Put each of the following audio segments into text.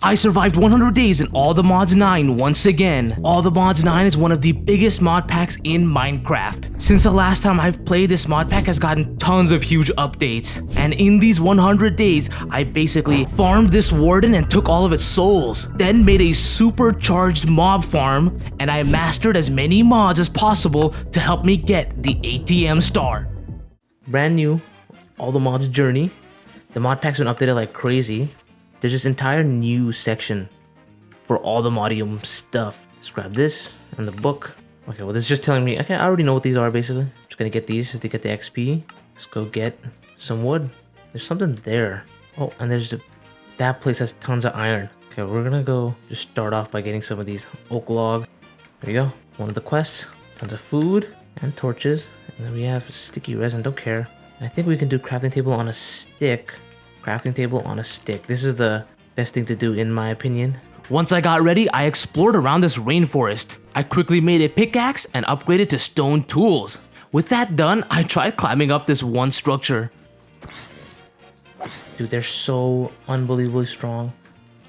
I survived 100 days in All the Mods 9 once again. All the Mods 9 is one of the biggest mod packs in Minecraft. Since the last time I've played, this mod pack has gotten tons of huge updates. And in these 100 days, I basically farmed this warden and took all of its souls. Then made a supercharged mob farm, and I mastered as many mods as possible to help me get the ATM star. Brand new, All the Mods journey. The mod pack's been updated like crazy. There's this entire new section for all the modium stuff. Let's grab this and the book. Okay, well this is just telling me, okay, I already know what these are basically. I'm just gonna get these just to get the XP. Let's go get some wood. There's something there. Oh, and there's that place has tons of iron. Okay, we're gonna go just start off by getting some of these oak log. There you go. One of the quests. Tons of food and torches. And then we have sticky resin, don't care. And I think we can do crafting table on a stick. Crafting table on a stick. This is the best thing to do in my opinion. Once I got ready, I explored around this rainforest. I quickly made a pickaxe and upgraded to stone tools. With that done, I tried climbing up this one structure. Dude, they're so unbelievably strong.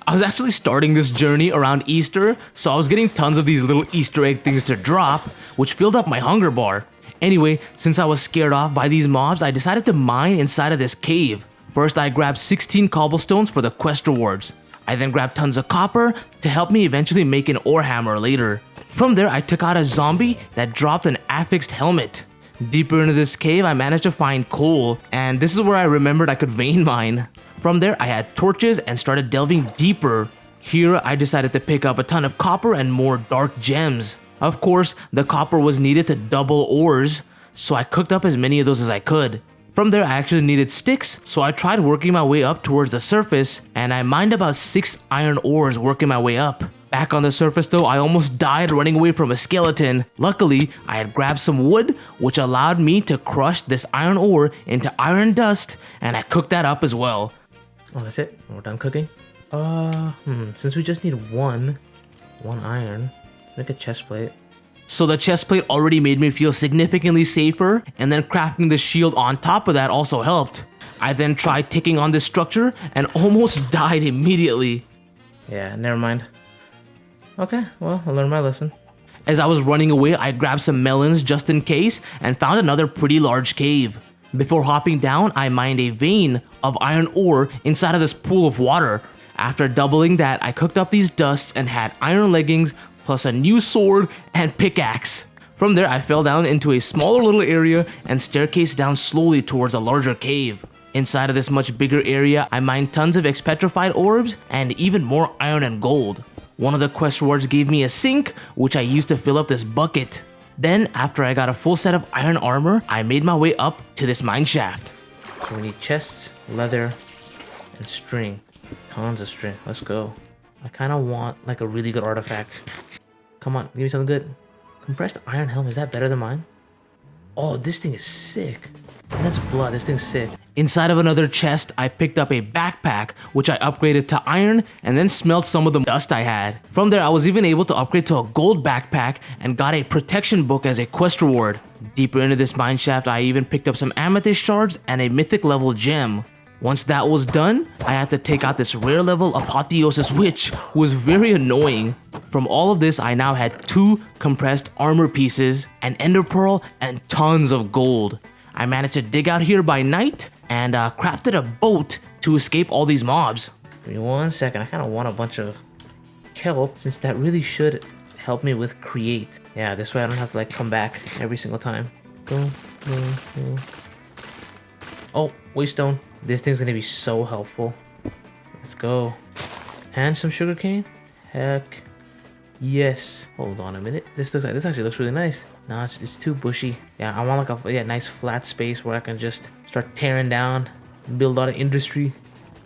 I was actually starting this journey around Easter, so I was getting tons of these little Easter egg things to drop, which filled up my hunger bar. Anyway, since I was scared off by these mobs, I decided to mine inside of this cave. First, I grabbed 16 cobblestones for the quest rewards. I then grabbed tons of copper to help me eventually make an ore hammer later. From there, I took out a zombie that dropped an affixed helmet. Deeper into this cave, I managed to find coal, and this is where I remembered I could vein mine. From there, I had torches and started delving deeper. Here, I decided to pick up a ton of copper and more dark gems. Of course, the copper was needed to double ores, so I cooked up as many of those as I could. From there, I actually needed sticks, so I tried working my way up towards the surface, and I mined about 6 iron ores working my way up. Back on the surface though, I almost died running away from a skeleton. Luckily, I had grabbed some wood, which allowed me to crush this iron ore into iron dust, and I cooked that up as well. Oh, that's it? We're done cooking? Since we just need one iron, let's make a chest plate. So the chest plate already made me feel significantly safer, and then crafting the shield on top of that also helped. I then tried taking on this structure and almost died immediately. Yeah, never mind. Okay, well, I learned my lesson. As I was running away, I grabbed some melons just in case and found another pretty large cave. Before hopping down, I mined a vein of iron ore inside of this pool of water. After doubling that, I cooked up these dusts and had iron leggings, plus a new sword and pickaxe. From there, I fell down into a smaller little area and staircased down slowly towards a larger cave. Inside of this much bigger area, I mined tons of expetrified orbs and even more iron and gold. One of the quest rewards gave me a sink, which I used to fill up this bucket. Then, after I got a full set of iron armor, I made my way up to this mine shaft. So we need chests, leather, and string. Tons of string. Let's go. I kind of want like a really good artifact. Come on, give me something good. Compressed iron helm, is that better than mine? Oh, this thing is sick. And that's blood, this thing's sick. Inside of another chest, I picked up a backpack, which I upgraded to iron and then smelt some of the dust I had. From there, I was even able to upgrade to a gold backpack and got a protection book as a quest reward. Deeper into this mine shaft, I even picked up some amethyst shards and a mythic level gem. Once that was done, I had to take out this rare level apotheosis witch, who was very annoying. From all of this, I now had 2 compressed armor pieces, an ender pearl, and tons of gold. I managed to dig out here by night and crafted a boat to escape all these mobs. Give me 1 second, I kind of want a bunch of kelp, since that really should help me with create. Yeah, this way I don't have to like come back every single time. Boom, boom, boom. Oh, waystone. This thing's gonna be so helpful. Let's go. And some sugarcane? Heck yes. Hold on a minute. This actually looks really nice. No, it's too bushy. Yeah, I want like a nice flat space where I can just start tearing down, build a lot of industry.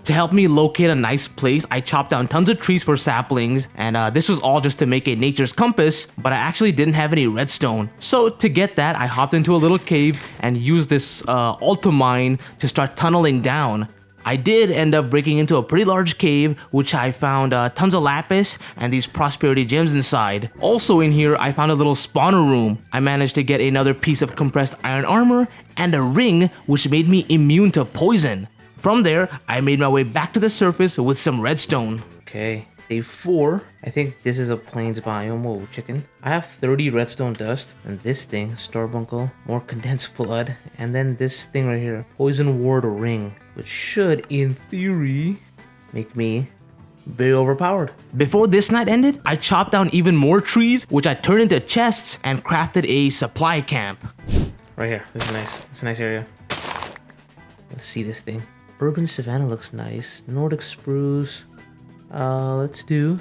To help me locate a nice place, I chopped down tons of trees for saplings, and this was all just to make a nature's compass, but I actually didn't have any redstone. So to get that, I hopped into a little cave and used this ultimine to start tunneling down. I did end up breaking into a pretty large cave, which I found tons of lapis and these prosperity gems inside. Also in here, I found a little spawner room. I managed to get another piece of compressed iron armor and a ring, which made me immune to poison. From there, I made my way back to the surface with some redstone. Okay. Day 4. I think this is a plains biome. Whoa, chicken. I have 30 redstone dust. And this thing, Starbuncle, more condensed blood. And then this thing right here, Poison Ward Ring. Which should, in theory, make me very overpowered. Before this night ended, I chopped down even more trees, which I turned into chests and crafted a supply camp. Right here. This is nice. It's a nice area. Let's see this thing. Urban Savanna looks nice. Nordic Spruce. Let's do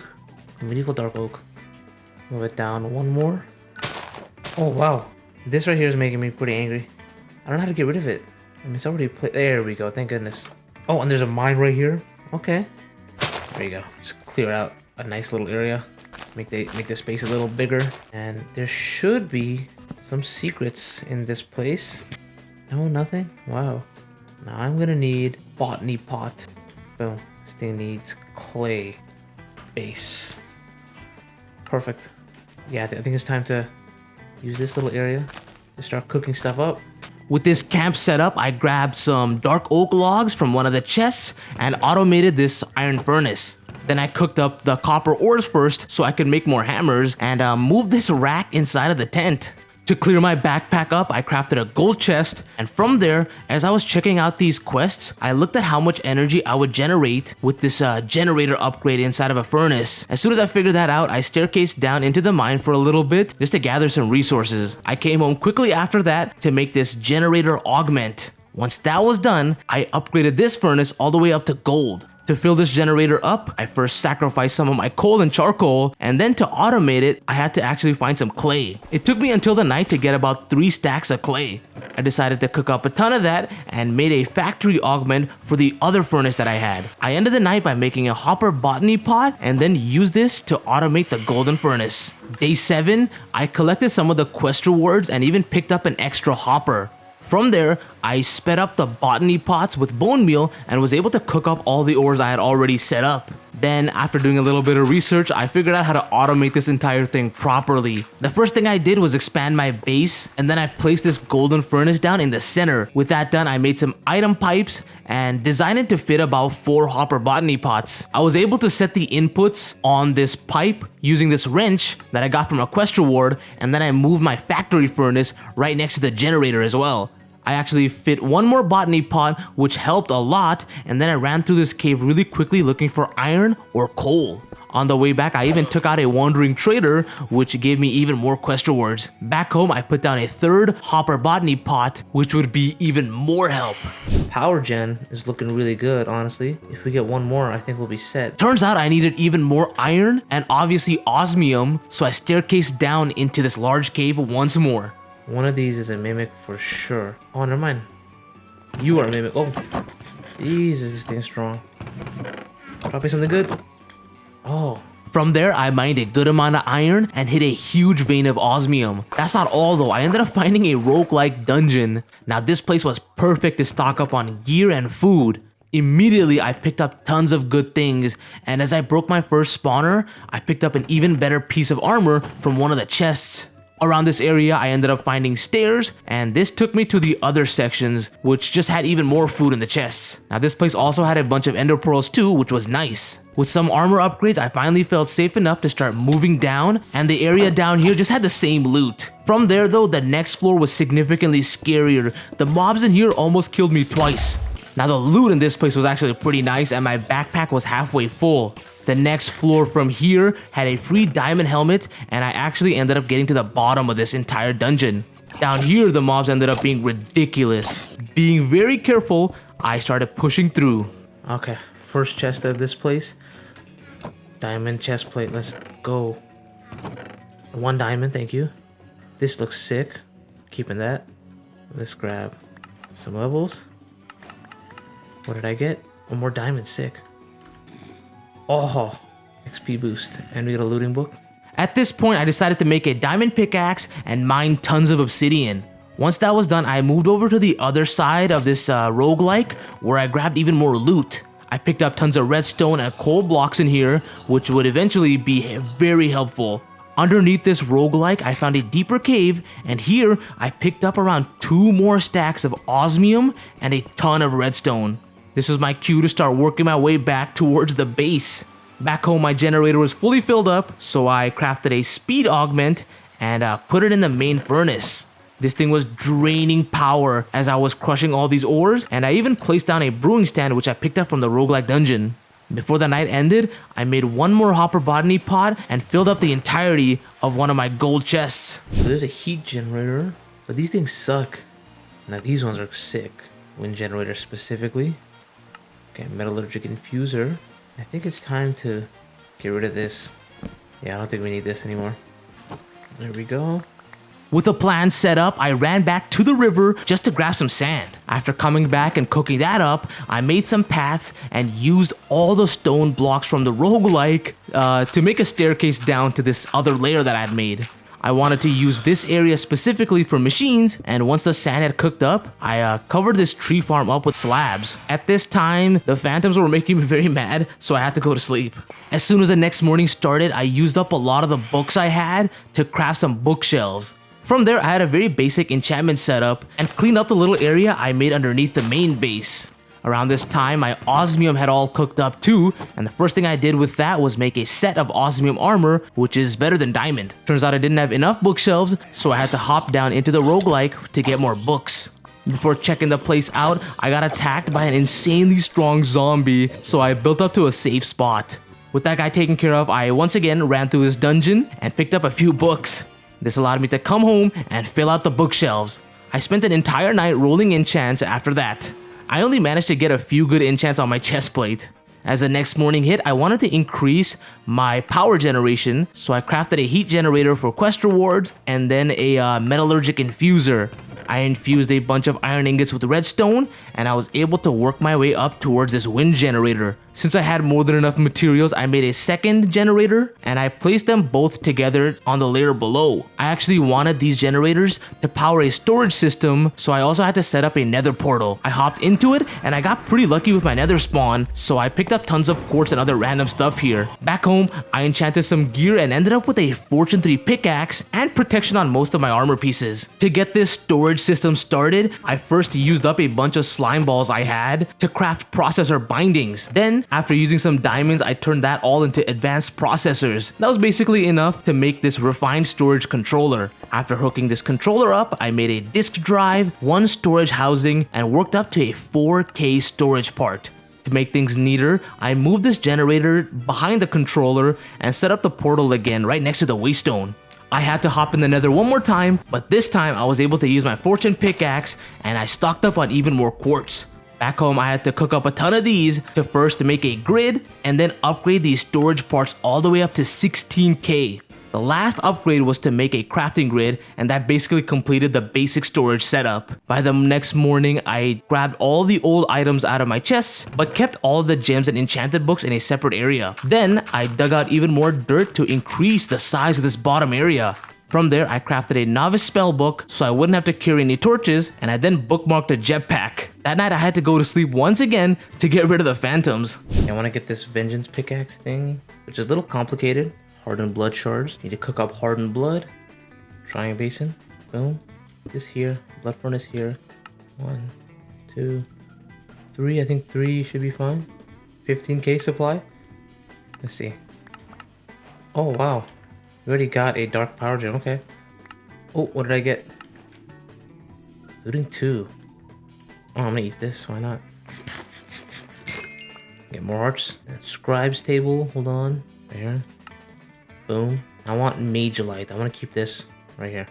Medieval Dark Oak. Move it down one more. Oh, wow. This right here is making me pretty angry. I don't know how to get rid of it. I mean, it's already there we go. Thank goodness. Oh, and there's a mine right here. Okay. There you go. Just clear out a nice little area. Make the space a little bigger. And there should be some secrets in this place. No, nothing? Wow. Now I'm gonna need botany pot. Boom. This thing needs clay base. Perfect. Yeah, I think it's time to use this little area to start cooking stuff up. With this camp set up, I grabbed some dark oak logs from one of the chests and automated this iron furnace. Then I cooked up the copper ores first so I could make more hammers and move this rack inside of the tent. To clear my backpack up, I crafted a gold chest, and from there, as I was checking out these quests, I looked at how much energy I would generate with this generator upgrade inside of a furnace. As soon as I figured that out, I staircased down into the mine for a little bit just to gather some resources. I came home quickly after that to make this generator augment. Once that was done, I upgraded this furnace all the way up to gold. To fill this generator up, I first sacrificed some of my coal and charcoal, and then to automate it, I had to actually find some clay. It took me until the night to get about 3 stacks of clay. I decided to cook up a ton of that and made a factory augment for the other furnace that I had. I ended the night by making a hopper botany pot and then used this to automate the golden furnace. Day 7, I collected some of the quest rewards and even picked up an extra hopper. From there, I sped up the botany pots with bone meal and was able to cook up all the ores I had already set up. Then, after doing a little bit of research, I figured out how to automate this entire thing properly. The first thing I did was expand my base, and then I placed this golden furnace down in the center. With that done, I made some item pipes and designed it to fit about 4 hopper botany pots. I was able to set the inputs on this pipe using this wrench that I got from a quest reward, and then I moved my factory furnace right next to the generator as well. I actually fit one more botany pot, which helped a lot, and then I ran through this cave really quickly looking for iron or coal. On the way back, I even took out a wandering trader, which gave me even more quest rewards. Back home, I put down a 3rd hopper botany pot, which would be even more help. Power gen is looking really good, honestly. If we get one more, I think we'll be set. Turns out I needed even more iron and obviously osmium, so I staircased down into this large cave once more. One of these is a mimic for sure. Oh, never mind. You are a mimic. Oh, Jesus, this thing's strong. Probably something good. Oh. From there, I mined a good amount of iron and hit a huge vein of osmium. That's not all though. I ended up finding a roguelike dungeon. Now this place was perfect to stock up on gear and food. Immediately, I picked up tons of good things, and as I broke my first spawner, I picked up an even better piece of armor from one of the chests. Around this area, I ended up finding stairs, and this took me to the other sections, which just had even more food in the chests. Now this place also had a bunch of ender pearls too, which was nice. With some armor upgrades, I finally felt safe enough to start moving down, and the area down here just had the same loot. From there though, the next floor was significantly scarier. The mobs in here almost killed me twice. Now the loot in this place was actually pretty nice, and my backpack was halfway full. The next floor from here had a free diamond helmet, and I actually ended up getting to the bottom of this entire dungeon. Down here, the mobs ended up being ridiculous. Being very careful, I started pushing through. Okay, first chest of this place. Diamond chest plate, let's go. 1 diamond, thank you. This looks sick. Keeping that. Let's grab some levels. What did I get? 1 more diamond, sick. Oh, XP boost. And we get a looting book. At this point, I decided to make a diamond pickaxe and mine tons of obsidian. Once that was done, I moved over to the other side of this roguelike, where I grabbed even more loot. I picked up tons of redstone and coal blocks in here, which would eventually be very helpful. Underneath this roguelike, I found a deeper cave, and here I picked up around 2 more stacks of osmium and a ton of redstone. This was my cue to start working my way back towards the base. Back home, my generator was fully filled up, so I crafted a speed augment and put it in the main furnace. This thing was draining power as I was crushing all these ores, and I even placed down a brewing stand which I picked up from the roguelike dungeon. Before the night ended, I made one more hopper botany pod and filled up the entirety of one of my gold chests. So there's a heat generator, but these things suck. Now these ones are sick. Wind generator specifically. Okay, metallurgic infuser. I think it's time to get rid of this. Yeah, I don't think we need this anymore. There we go. With a plan set up, I ran back to the river just to grab some sand. After coming back and cooking that up, I made some paths and used all the stone blocks from the roguelike to make a staircase down to this other layer that I had made. I wanted to use this area specifically for machines, and once the sand had cooked up, I covered this tree farm up with slabs. At this time, the phantoms were making me very mad, so I had to go to sleep. As soon as the next morning started, I used up a lot of the books I had to craft some bookshelves. From there, I had a very basic enchantment setup and cleaned up the little area I made underneath the main base. Around this time, my osmium had all cooked up too, and the first thing I did with that was make a set of osmium armor, which is better than diamond. Turns out I didn't have enough bookshelves, so I had to hop down into the roguelike to get more books. Before checking the place out, I got attacked by an insanely strong zombie, so I built up to a safe spot. With that guy taken care of, I once again ran through this dungeon and picked up a few books. This allowed me to come home and fill out the bookshelves. I spent an entire night rolling enchants after that. I only managed to get a few good enchants on my chest plate. As the next morning hit, I wanted to increase my power generation, so I crafted a heat generator for quest rewards and then a metallurgic infuser. I infused a bunch of iron ingots with redstone, and I was able to work my way up towards this wind generator. Since I had more than enough materials, I made a second generator, and I placed them both together on the layer below. I actually wanted these generators to power a storage system, so I also had to set up a nether portal. I hopped into it, and I got pretty lucky with my nether spawn, so I picked up tons of quartz and other random stuff here. Back home, I enchanted some gear and ended up with a Fortune 3 pickaxe and protection on most of my armor pieces. To get this storage system started, I first used up a bunch of slime balls I had to craft processor bindings. Then, after using some diamonds, I turned that all into advanced processors. That was basically enough to make this refined storage controller. After hooking this controller up, I made a disk drive, one storage housing, and worked up to a 4K storage part. To make things neater, I moved this generator behind the controller and set up the portal again right next to the waystone. I had to hop in the nether one more time, but this time I was able to use my fortune pickaxe and I stocked up on even more quartz. Back home, I had to cook up a ton of these to first make a grid and then upgrade these storage parts all the way up to 16K. The last upgrade was to make a crafting grid, and that basically completed the basic storage setup. By the next morning, I grabbed all the old items out of my chests, but kept all of the gems and enchanted books in a separate area. Then, I dug out even more dirt to increase the size of this bottom area. From there, I crafted a novice spell book so I wouldn't have to carry any torches, and I then bookmarked a jetpack. That night, I had to go to sleep once again to get rid of the phantoms. I want to get this vengeance pickaxe thing, which is a little complicated. Hardened blood shards. Need to cook up hardened blood. Drying basin. Boom. This here. Blood furnace here. 1, 2, 3. I think 3 should be fine. 15K supply. Let's see. Oh, wow. We already got a dark power gem. Okay. Oh, what did I get? Looting 2. Oh, I'm gonna eat this. Why not? Get more hearts. Scribe's table. Hold on. Right here. Boom. I want mage light. I want to keep this right here.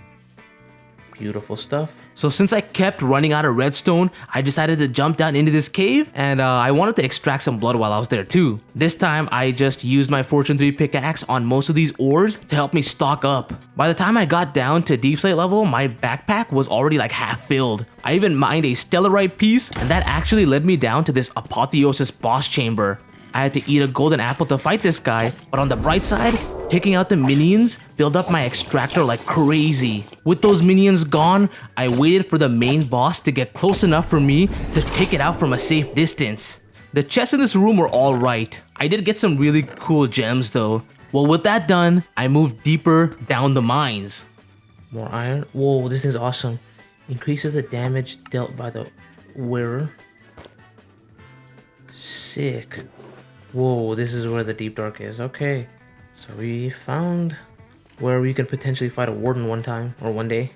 Beautiful stuff. So since I kept running out of redstone, I decided to jump down into this cave, and I wanted to extract some blood while I was there too. This time, I just used my Fortune 3 pickaxe on most of these ores to help me stock up. By the time I got down to deep slate level, my backpack was already like half filled. I even mined a stellarite piece, and that actually led me down to this apotheosis boss chamber. I had to eat a golden apple to fight this guy, but on the bright side, taking out the minions filled up my extractor like crazy. With those minions gone, I waited for the main boss to get close enough for me to take it out from a safe distance. The chests in this room were alright. I did get some really cool gems though. Well, with that done, I moved deeper down the mines. More iron. Whoa, this thing's awesome. Increases the damage dealt by the wearer. Sick. Whoa, this is where the deep dark is. Okay. So we found where we could potentially fight a warden one time or one day.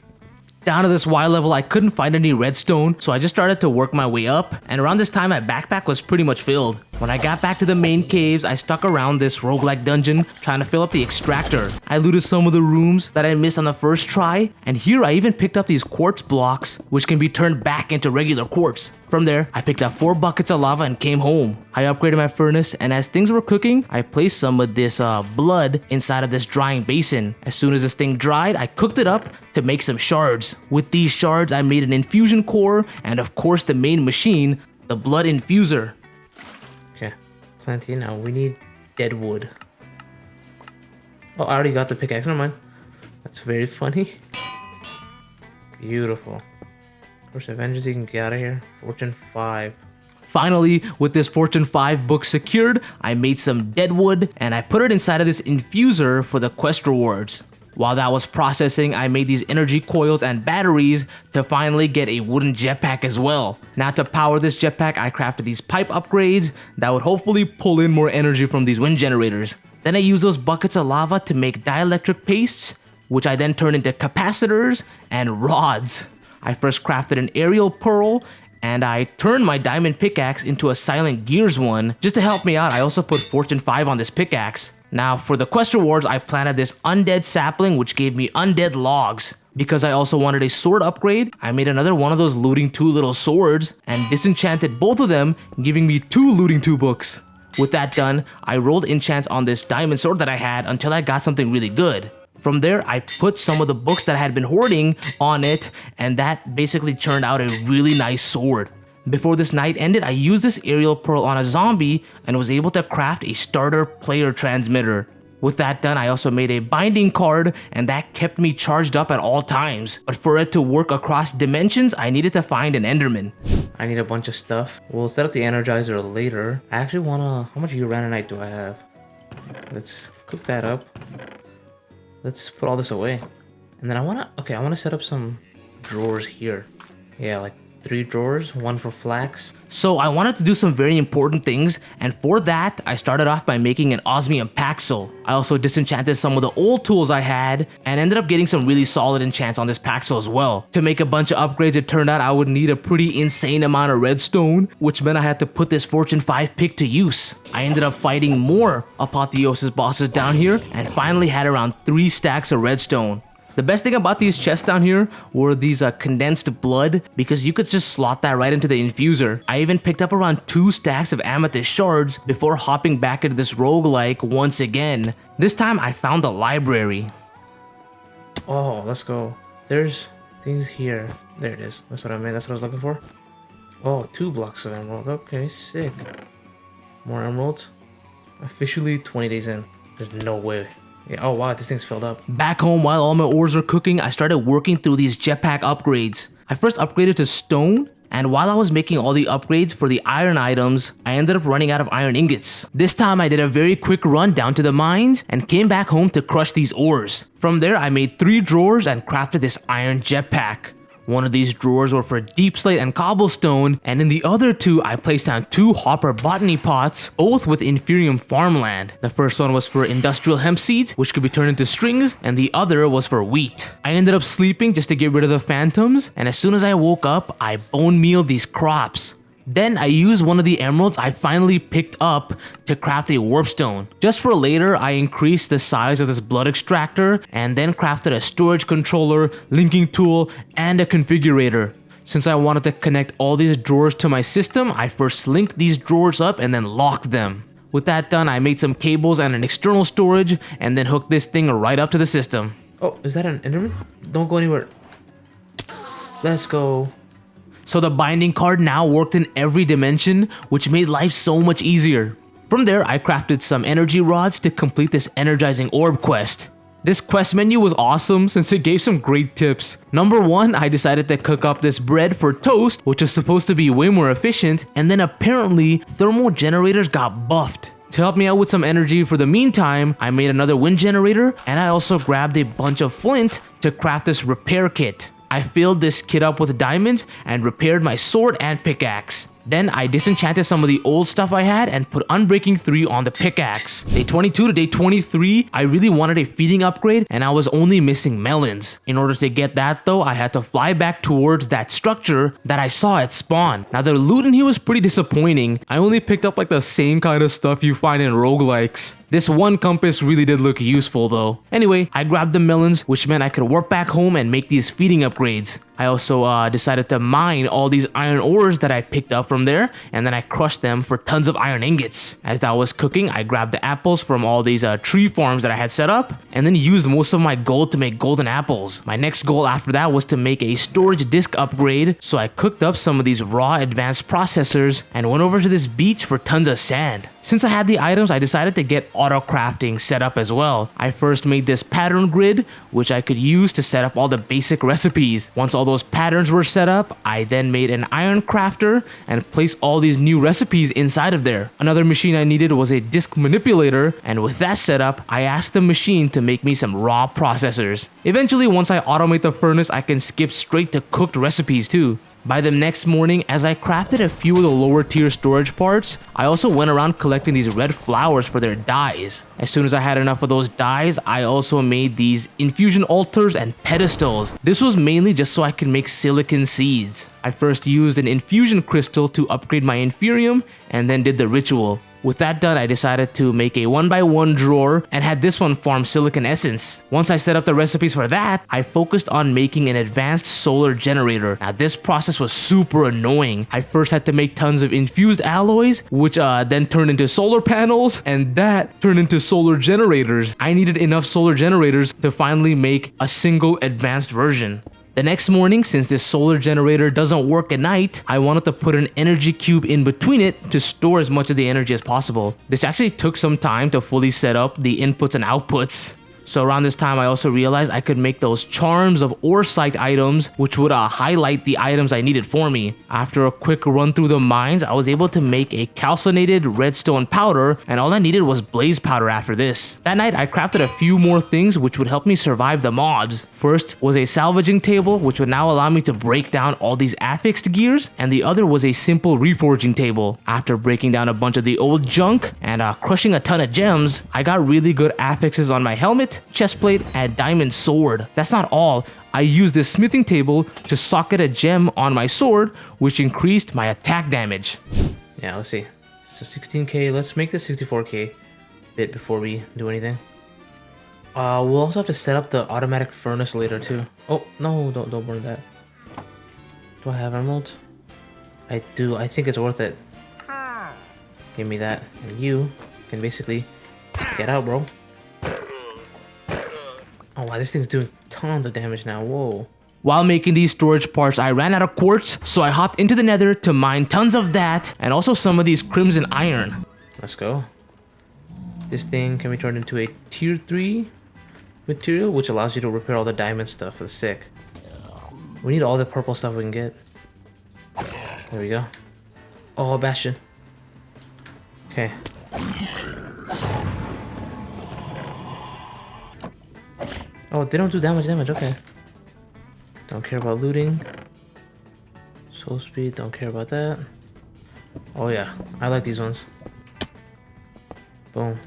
Down to this Y level, I couldn't find any redstone, so I just started to work my way up, and around this time my backpack was pretty much filled. When I got back to the main caves, I stuck around this roguelike dungeon trying to fill up the extractor. I looted some of the rooms that I missed on the first try, and here I even picked up these quartz blocks, which can be turned back into regular quartz. From there, I picked up 4 buckets of lava and came home. I upgraded my furnace, and as things were cooking, I placed some of this blood inside of this drying basin. As soon as this thing dried, I cooked it up to make some shards. With these shards, I made an infusion core, and of course the main machine, the blood infuser. Okay, plenty. Now we need dead wood. Oh, I already got the pickaxe, never mind. That's very funny. Beautiful. Of course, Avengers, you can get out of here. Fortune 5. Finally, with this Fortune 5 book secured, I made some dead wood and I put it inside of this infuser for the quest rewards. While that was processing, I made these energy coils and batteries to finally get a wooden jetpack as well. Now to power this jetpack, I crafted these pipe upgrades that would hopefully pull in more energy from these wind generators. Then I used those buckets of lava to make dielectric pastes, which I then turned into capacitors and rods. I first crafted an aerial pearl, and I turned my diamond pickaxe into a silent gears one. Just to help me out, I also put Fortune 5 on this pickaxe. Now for the quest rewards, I planted this undead sapling, which gave me undead logs. Because I also wanted a sword upgrade, I made another one of those looting 2 little swords, and disenchanted both of them, giving me 2 looting 2 books. With that done, I rolled enchants on this diamond sword that I had until I got something really good. From there, I put some of the books that I had been hoarding on it, and that basically turned out a really nice sword. Before this night ended, I used this aerial pearl on a zombie and was able to craft a starter player transmitter. With that done, I also made a binding card, and that kept me charged up at all times. But for it to work across dimensions, I needed to find an enderman. I need a bunch of stuff. We'll set up the energizer later. I actually wanna... How much uraninite do I have? Let's cook that up. Let's put all this away. And then I wanna set up some drawers here. Yeah, like 3 drawers, 1 for flax. So I wanted to do some very important things, and for that, I started off by making an osmium paxel. I also disenchanted some of the old tools I had, and ended up getting some really solid enchants on this paxel as well. To make a bunch of upgrades, it turned out I would need a pretty insane amount of redstone, which meant I had to put this Fortune 5 pick to use. I ended up fighting more apotheosis bosses down here, and finally had around 3 stacks of redstone. The best thing about these chests down here were these condensed blood, because you could just slot that right into the infuser. I even picked up around 2 stacks of amethyst shards before hopping back into this roguelike once again. This time I found the library. Oh, let's go. There's things here. There it is. That's what I meant. That's what I was looking for. Oh, 2 blocks of emeralds. Okay, sick. More emeralds. Officially 20 days in. There's no way. Yeah, oh wow, this thing's filled up. Back home, while all my ores were cooking, I started working through these jetpack upgrades. I first upgraded to stone, and while I was making all the upgrades for the iron items, I ended up running out of iron ingots. This time I did a very quick run down to the mines and came back home to crush these ores. From there, I made 3 drawers and crafted this iron jetpack. One of these drawers were for deep slate and cobblestone, and in the other 2, I placed down 2 hopper botany pots, both with inferium farmland. The first one was for industrial hemp seeds, which could be turned into strings, and the other was for wheat. I ended up sleeping just to get rid of the phantoms, and as soon as I woke up, I bone mealed these crops. Then I used one of the emeralds I finally picked up to craft a warpstone. Just for later, I increased the size of this blood extractor and then crafted a storage controller, linking tool, and a configurator. Since I wanted to connect all these drawers to my system, I first linked these drawers up and then locked them. With that done, I made some cables and an external storage and then hooked this thing right up to the system. Oh, is that an enderman? Don't go anywhere. Let's go. So the binding card now worked in every dimension, which made life so much easier. From there, I crafted some energy rods to complete this energizing orb quest. This quest menu was awesome since it gave some great tips. Number 1, I decided to cook up this bread for toast, which is supposed to be way more efficient, and then apparently thermal generators got buffed. To help me out with some energy for the meantime, I made another wind generator, and I also grabbed a bunch of flint to craft this repair kit. I filled this kit up with diamonds and repaired my sword and pickaxe. Then I disenchanted some of the old stuff I had and put Unbreaking 3 on the pickaxe. Day 22 to day 23, I really wanted a feeding upgrade and I was only missing melons. In order to get that though, I had to fly back towards that structure that I saw at spawn. Now the loot in here was pretty disappointing. I only picked up like the same kind of stuff you find in roguelikes. This one compass really did look useful though. Anyway, I grabbed the melons, which meant I could warp back home and make these feeding upgrades. I also decided to mine all these iron ores that I picked up from there, and then I crushed them for tons of iron ingots. As that was cooking, I grabbed the apples from all these tree farms that I had set up, and then used most of my gold to make golden apples. My next goal after that was to make a storage disk upgrade, so I cooked up some of these raw advanced processors and went over to this beach for tons of sand. Since I had the items, I decided to get auto crafting set up as well. I first made this pattern grid, which I could use to set up all the basic recipes. Once all those patterns were set up, I then made an iron crafter and placed all these new recipes inside of there. Another machine I needed was a disk manipulator, and with that set up, I asked the machine to make me some raw processors. Eventually, once I automate the furnace, I can skip straight to cooked recipes too. By the next morning, as I crafted a few of the lower tier storage parts, I also went around collecting these red flowers for their dyes. As soon as I had enough of those dyes, I also made these infusion altars and pedestals. This was mainly just so I could make silicon seeds. I first used an infusion crystal to upgrade my inferium and then did the ritual. With that done, I decided to make a 1x1 drawer and had this one farm silicon essence. Once I set up the recipes for that, I focused on making an advanced solar generator. Now this process was super annoying. I first had to make tons of infused alloys, which then turned into solar panels, and that turned into solar generators. I needed enough solar generators to finally make a single advanced version. The next morning, since this solar generator doesn't work at night, I wanted to put an energy cube in between it to store as much of the energy as possible. This actually took some time to fully set up the inputs and outputs. So around this time, I also realized I could make those charms of ore site items, which would highlight the items I needed for me. After a quick run through the mines, I was able to make a calcinated redstone powder, and all I needed was blaze powder after this. That night, I crafted a few more things which would help me survive the mobs. First was a salvaging table, which would now allow me to break down all these affixed gears, and the other was a simple reforging table. After breaking down a bunch of the old junk and crushing a ton of gems, I got really good affixes on my helmet, chestplate, and diamond sword. That's not all. I used this smithing table to socket a gem on my sword, which increased my attack damage. Yeah, let's see. So 16k, let's make this 64k bit before we do anything. We'll also have to set up the automatic furnace later too. Oh, no, don't burn that. Do I have emeralds? I do. I think it's worth it. Give me that. And you can basically get out, bro. Oh wow, this thing's doing tons of damage now, whoa. While making these storage parts, I ran out of quartz, so I hopped into the nether to mine tons of that, and also some of these crimson iron. Let's go. This thing can be turned into a tier 3 material, which allows you to repair all the diamond stuff. That's sick. We need all the purple stuff we can get. There we go. Oh, Bastion. Okay. Oh, they don't do that much damage, okay. Don't care about looting. Soul speed, don't care about that. Oh yeah, I like these ones. Boom.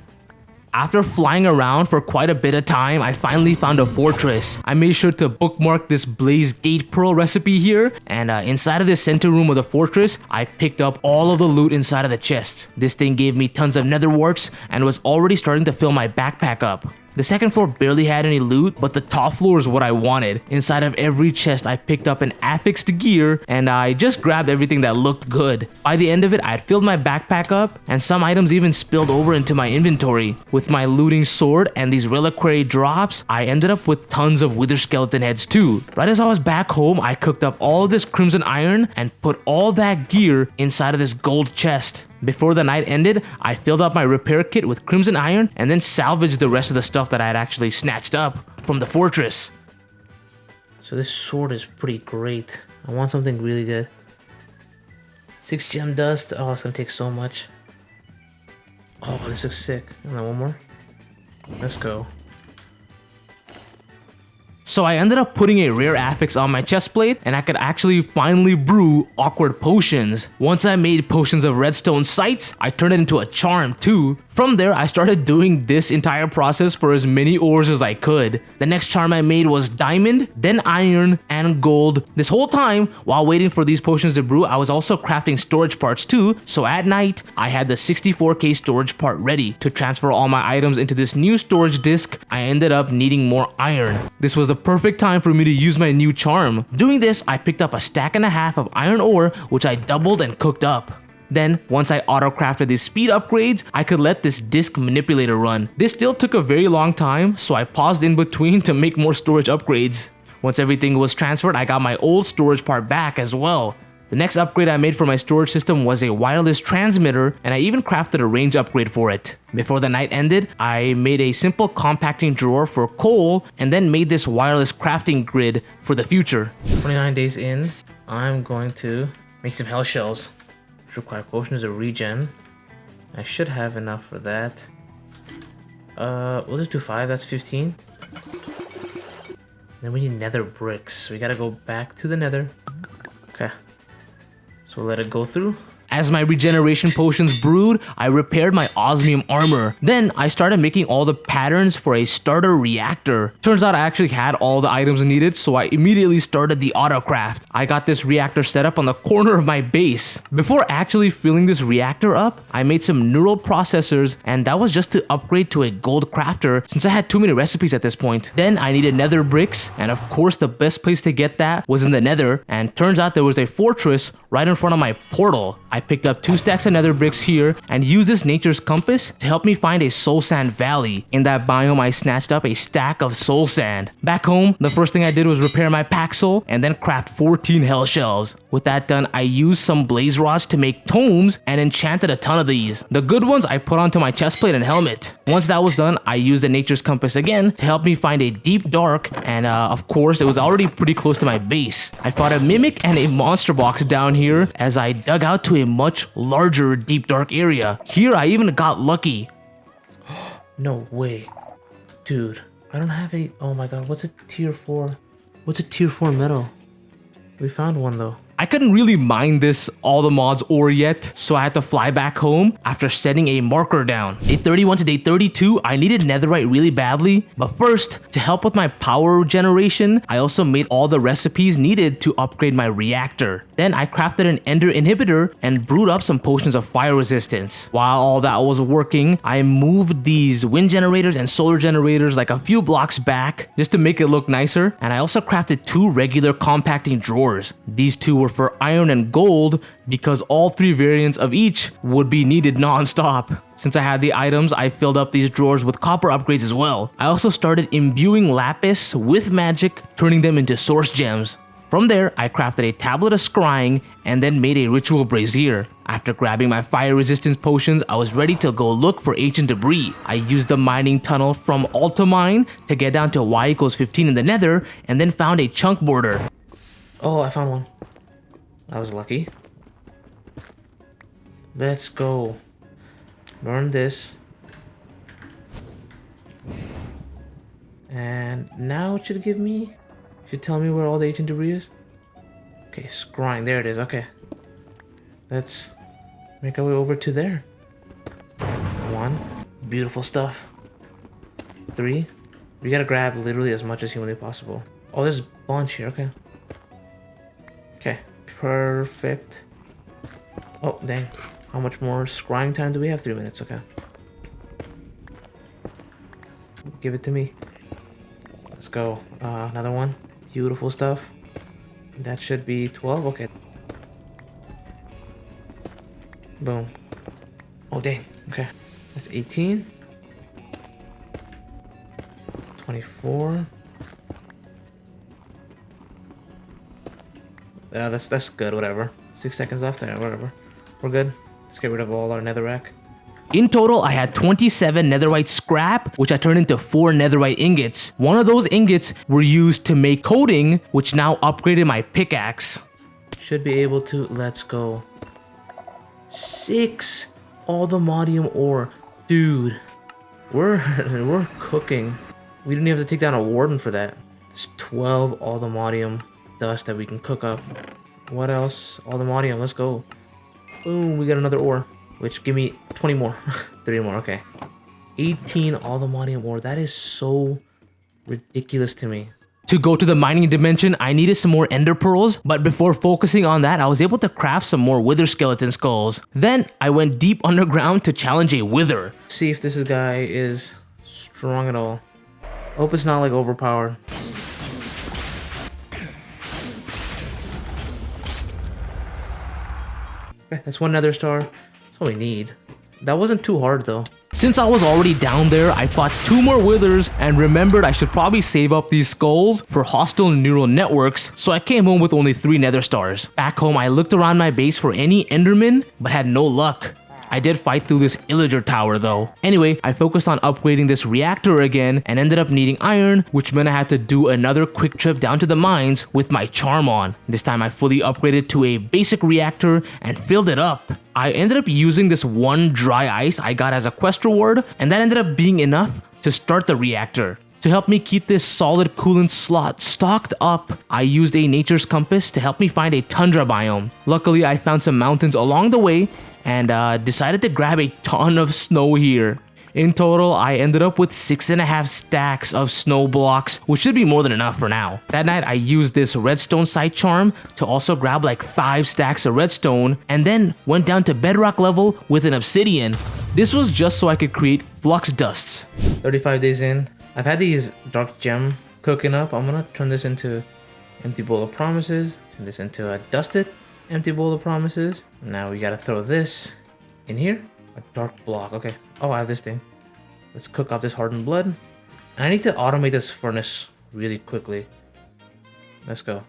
After flying around for quite a bit of time, I finally found a fortress. I made sure to bookmark this blaze gate pearl recipe here, and inside of the center room of the fortress, I picked up all of the loot inside of the chests. This thing gave me tons of nether warts and was already starting to fill my backpack up. The second floor barely had any loot, but the top floor is what I wanted. Inside of every chest, I picked up an affixed gear, and I just grabbed everything that looked good. By the end of it, I had filled my backpack up, and some items even spilled over into my inventory. With my looting sword and these reliquary drops, I ended up with tons of wither skeleton heads too. Right as I was back home, I cooked up all of this crimson iron and put all that gear inside of this gold chest. Before the night ended, I filled up my repair kit with crimson iron and then salvaged the rest of the stuff that I had actually snatched up from the fortress. So this sword is pretty great. I want something really good. 6 gem dust. Oh, it's gonna take so much. Oh, this looks sick. And then one more. Let's go. So I ended up putting a rare affix on my chest plate, and I could actually finally brew awkward potions. Once I made potions of redstone sights, I turned it into a charm too. From there, I started doing this entire process for as many ores as I could. The next charm I made was diamond, then iron, and gold. This whole time, while waiting for these potions to brew, I was also crafting storage parts too, so at night, I had the 64k storage part ready. To transfer all my items into this new storage disk, I ended up needing more iron. This was the perfect time for me to use my new charm. Doing this, I picked up a stack and a half of iron ore, which I doubled and cooked up. Then, once I auto-crafted these speed upgrades, I could let this disk manipulator run. This still took a very long time, so I paused in between to make more storage upgrades. Once everything was transferred, I got my old storage part back as well. The next upgrade I made for my storage system was a wireless transmitter, and I even crafted a range upgrade for it. Before the night ended, I made a simple compacting drawer for coal, and then made this wireless crafting grid for the future. 29 days in, I'm going to make some hell shells. Require potions of regen. I should have enough for that. We'll just do 5, that's 15. Then we need nether bricks. We gotta go back to the nether. Okay. So we'll let it go through. As my regeneration potions brewed, I repaired my osmium armor. Then I started making all the patterns for a starter reactor. Turns out I actually had all the items needed, so I immediately started the autocraft. I got this reactor set up on the corner of my base. Before actually filling this reactor up, I made some neural processors, and that was just to upgrade to a gold crafter since I had too many recipes at this point. Then I needed nether bricks, and of course the best place to get that was in the nether, and turns out there was a fortress right in front of my portal. I picked up 2 stacks of nether bricks here and used this nature's compass to help me find a soul sand valley. In that biome, I snatched up a stack of soul sand. Back home, the first thing I did was repair my pack soul and then craft 14 hell shells. With that done, I used some blaze rods to make tomes and enchanted a ton of these. The good ones I put onto my chest plate and helmet. Once that was done, I used the nature's compass again to help me find a deep dark, and of course, it was already pretty close to my base. I fought a mimic and a monster box down here as I dug out to a much larger deep dark area. Here I even got lucky. No way. Dude, I don't have any. Oh my god, what's a tier 4? What's a tier 4 metal? We found one though. I couldn't really mine this all the mods ore yet, so I had to fly back home after setting a marker down. Day 31 to day 32, I needed netherite really badly, but first, to help with my power generation, I also made all the recipes needed to upgrade my reactor. Then I crafted an ender inhibitor and brewed up some potions of fire resistance. While all that was working, I moved these wind generators and solar generators like a few blocks back just to make it look nicer, and I also crafted 2 regular compacting drawers. These 2 were for iron and gold because all 3 variants of each would be needed non-stop. Since I had the items, I filled up these drawers with copper upgrades as well. I also started imbuing lapis with magic, turning them into source gems. From there, I crafted a tablet of scrying and then made a ritual brazier. After grabbing my fire resistance potions, I was ready to go look for ancient debris. I used the mining tunnel from Altamine to get down to y = 15 in the nether, and then found a chunk border. Oh, I found one. I was lucky. Let's go. Burn this. And now it should give me... should tell me where all the ancient debris is. Okay, scrying. There it is. Okay. Let's make our way over to there. 1. Beautiful stuff. 3. We gotta grab literally as much as humanly possible. Oh, there's a bunch here. Okay. Okay. Perfect. Oh, dang. How much more scrying time do we have? 3 minutes. Okay. Give it to me. Let's go. Another one. Beautiful stuff. That should be 12. Okay. Boom. Oh, dang. Okay. That's 18. 24. Yeah, that's good. Whatever. 6 seconds left. Yeah, whatever. We're good. Let's get rid of all our netherrack. In total, I had 27 netherite scrap, which I turned into 4 netherite ingots. One of those ingots were used to make coating, which now upgraded my pickaxe. Should be able to. Let's go. 6. All the modium ore. Dude. We're cooking. We didn't have to take down a warden for that. It's 12 aluminium dust that we can cook up. What else? Aluminium, let's go. Boom, we got another ore. Which, give me 20 more. 3 more, okay. 18 aluminium ore. That is so ridiculous to me. To go to the mining dimension, I needed some more ender pearls, but before focusing on that, I was able to craft some more wither skeleton skulls. Then, I went deep underground to challenge a wither. See if this guy is strong at all. Hope it's not like overpowered. Okay, that's one nether star. That's all we need. That wasn't too hard though. Since I was already down there, I fought 2 more withers and remembered I should probably save up these skulls for hostile neural networks, so I came home with only 3 nether stars. Back home, I looked around my base for any endermen, but had no luck. I did fight through this illager tower though. Anyway, I focused on upgrading this reactor again and ended up needing iron, which meant I had to do another quick trip down to the mines with my charm on. This time I fully upgraded to a basic reactor and filled it up. I ended up using this 1 dry ice I got as a quest reward, and that ended up being enough to start the reactor. To help me keep this solid coolant slot stocked up, I used a nature's compass to help me find a tundra biome. Luckily, I found some mountains along the way and decided to grab a ton of snow here. In total, I ended up with 6.5 stacks of snow blocks, which should be more than enough for now. That night, I used this redstone sight charm to also grab like 5 stacks of redstone, and then went down to bedrock level with an obsidian. This was just so I could create flux dusts. 35 days in, I've had these dark gem cooking up. I'm gonna turn this into empty bowl of promises, turn this into a dusted empty bowl of promises. Now we gotta throw this in here. A dark block, okay. Oh, I have this thing. Let's cook up this hardened blood. And I need to automate this furnace really quickly. Let's go.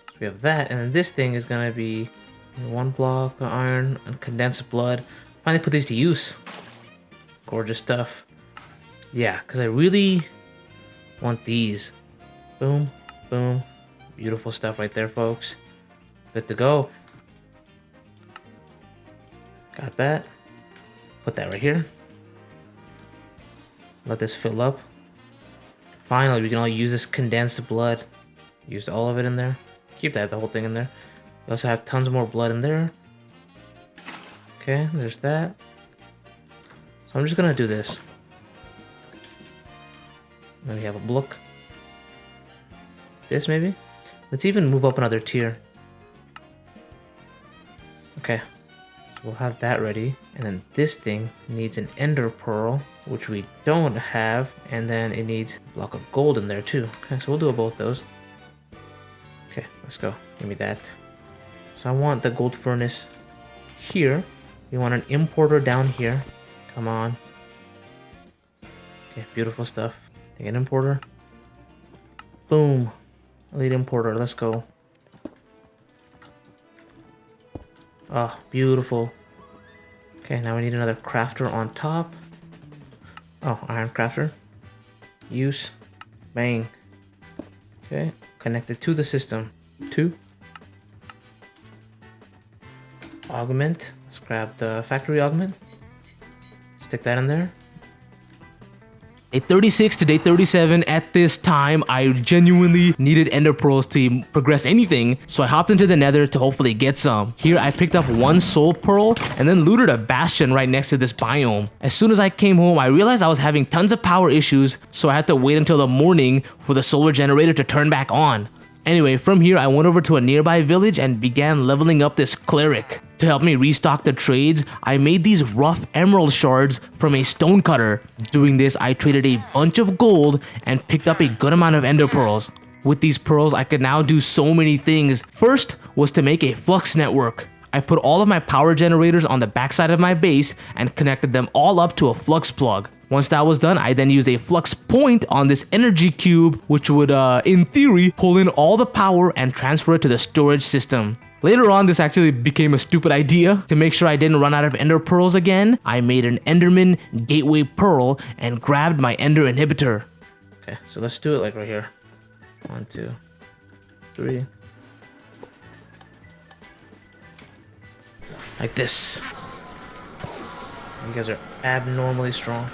So we have that, and then this thing is gonna be 1 block of iron and condensed blood. Finally put these to use. Gorgeous stuff. Yeah, because I really want these. Boom, boom. Beautiful stuff right there, folks. Good to go. Got that. Put that right here. Let this fill up. Finally, we can all use this condensed blood. Used all of it in there. Keep that, the whole thing in there. We also have tons more blood in there. Okay, there's that. So I'm just gonna do this. Then we have a block. This maybe? Let's even move up another tier. Okay. We'll have that ready. And then this thing needs an ender pearl, which we don't have. And then it needs a block of gold in there too. Okay, so we'll do both those. Okay, let's go. Give me that. So I want the gold furnace here. We want an importer down here. Come on. Okay, beautiful stuff. Take an importer. Boom. Elite importer, let's go. Oh, beautiful. Okay, now we need another crafter on top. Oh, iron crafter. Use. Bang. Okay, connected to the system. 2. Augment. Let's grab the factory augment. Stick that in there. Day 36 to day 37, at this time, I genuinely needed ender pearls to progress anything, so I hopped into the nether to hopefully get some. Here, I picked up 1 soul pearl and then looted a bastion right next to this biome. As soon as I came home, I realized I was having tons of power issues, so I had to wait until the morning for the solar generator to turn back on. Anyway, from here, I went over to a nearby village and began leveling up this cleric. To help me restock the trades, I made these rough emerald shards from a stonecutter. Doing this, I traded a bunch of gold and picked up a good amount of ender pearls. With these pearls, I could now do so many things. First was to make a flux network. I put all of my power generators on the backside of my base and connected them all up to a flux plug. Once that was done, I then used a flux point on this energy cube, which would, in theory, pull in all the power and transfer it to the storage system. Later on, this actually became a stupid idea. To make sure I didn't run out of ender pearls again, I made an enderman gateway pearl and grabbed my ender inhibitor. Okay, so let's do it like right here. 1, 2, 3. Like this. You guys are abnormally strong.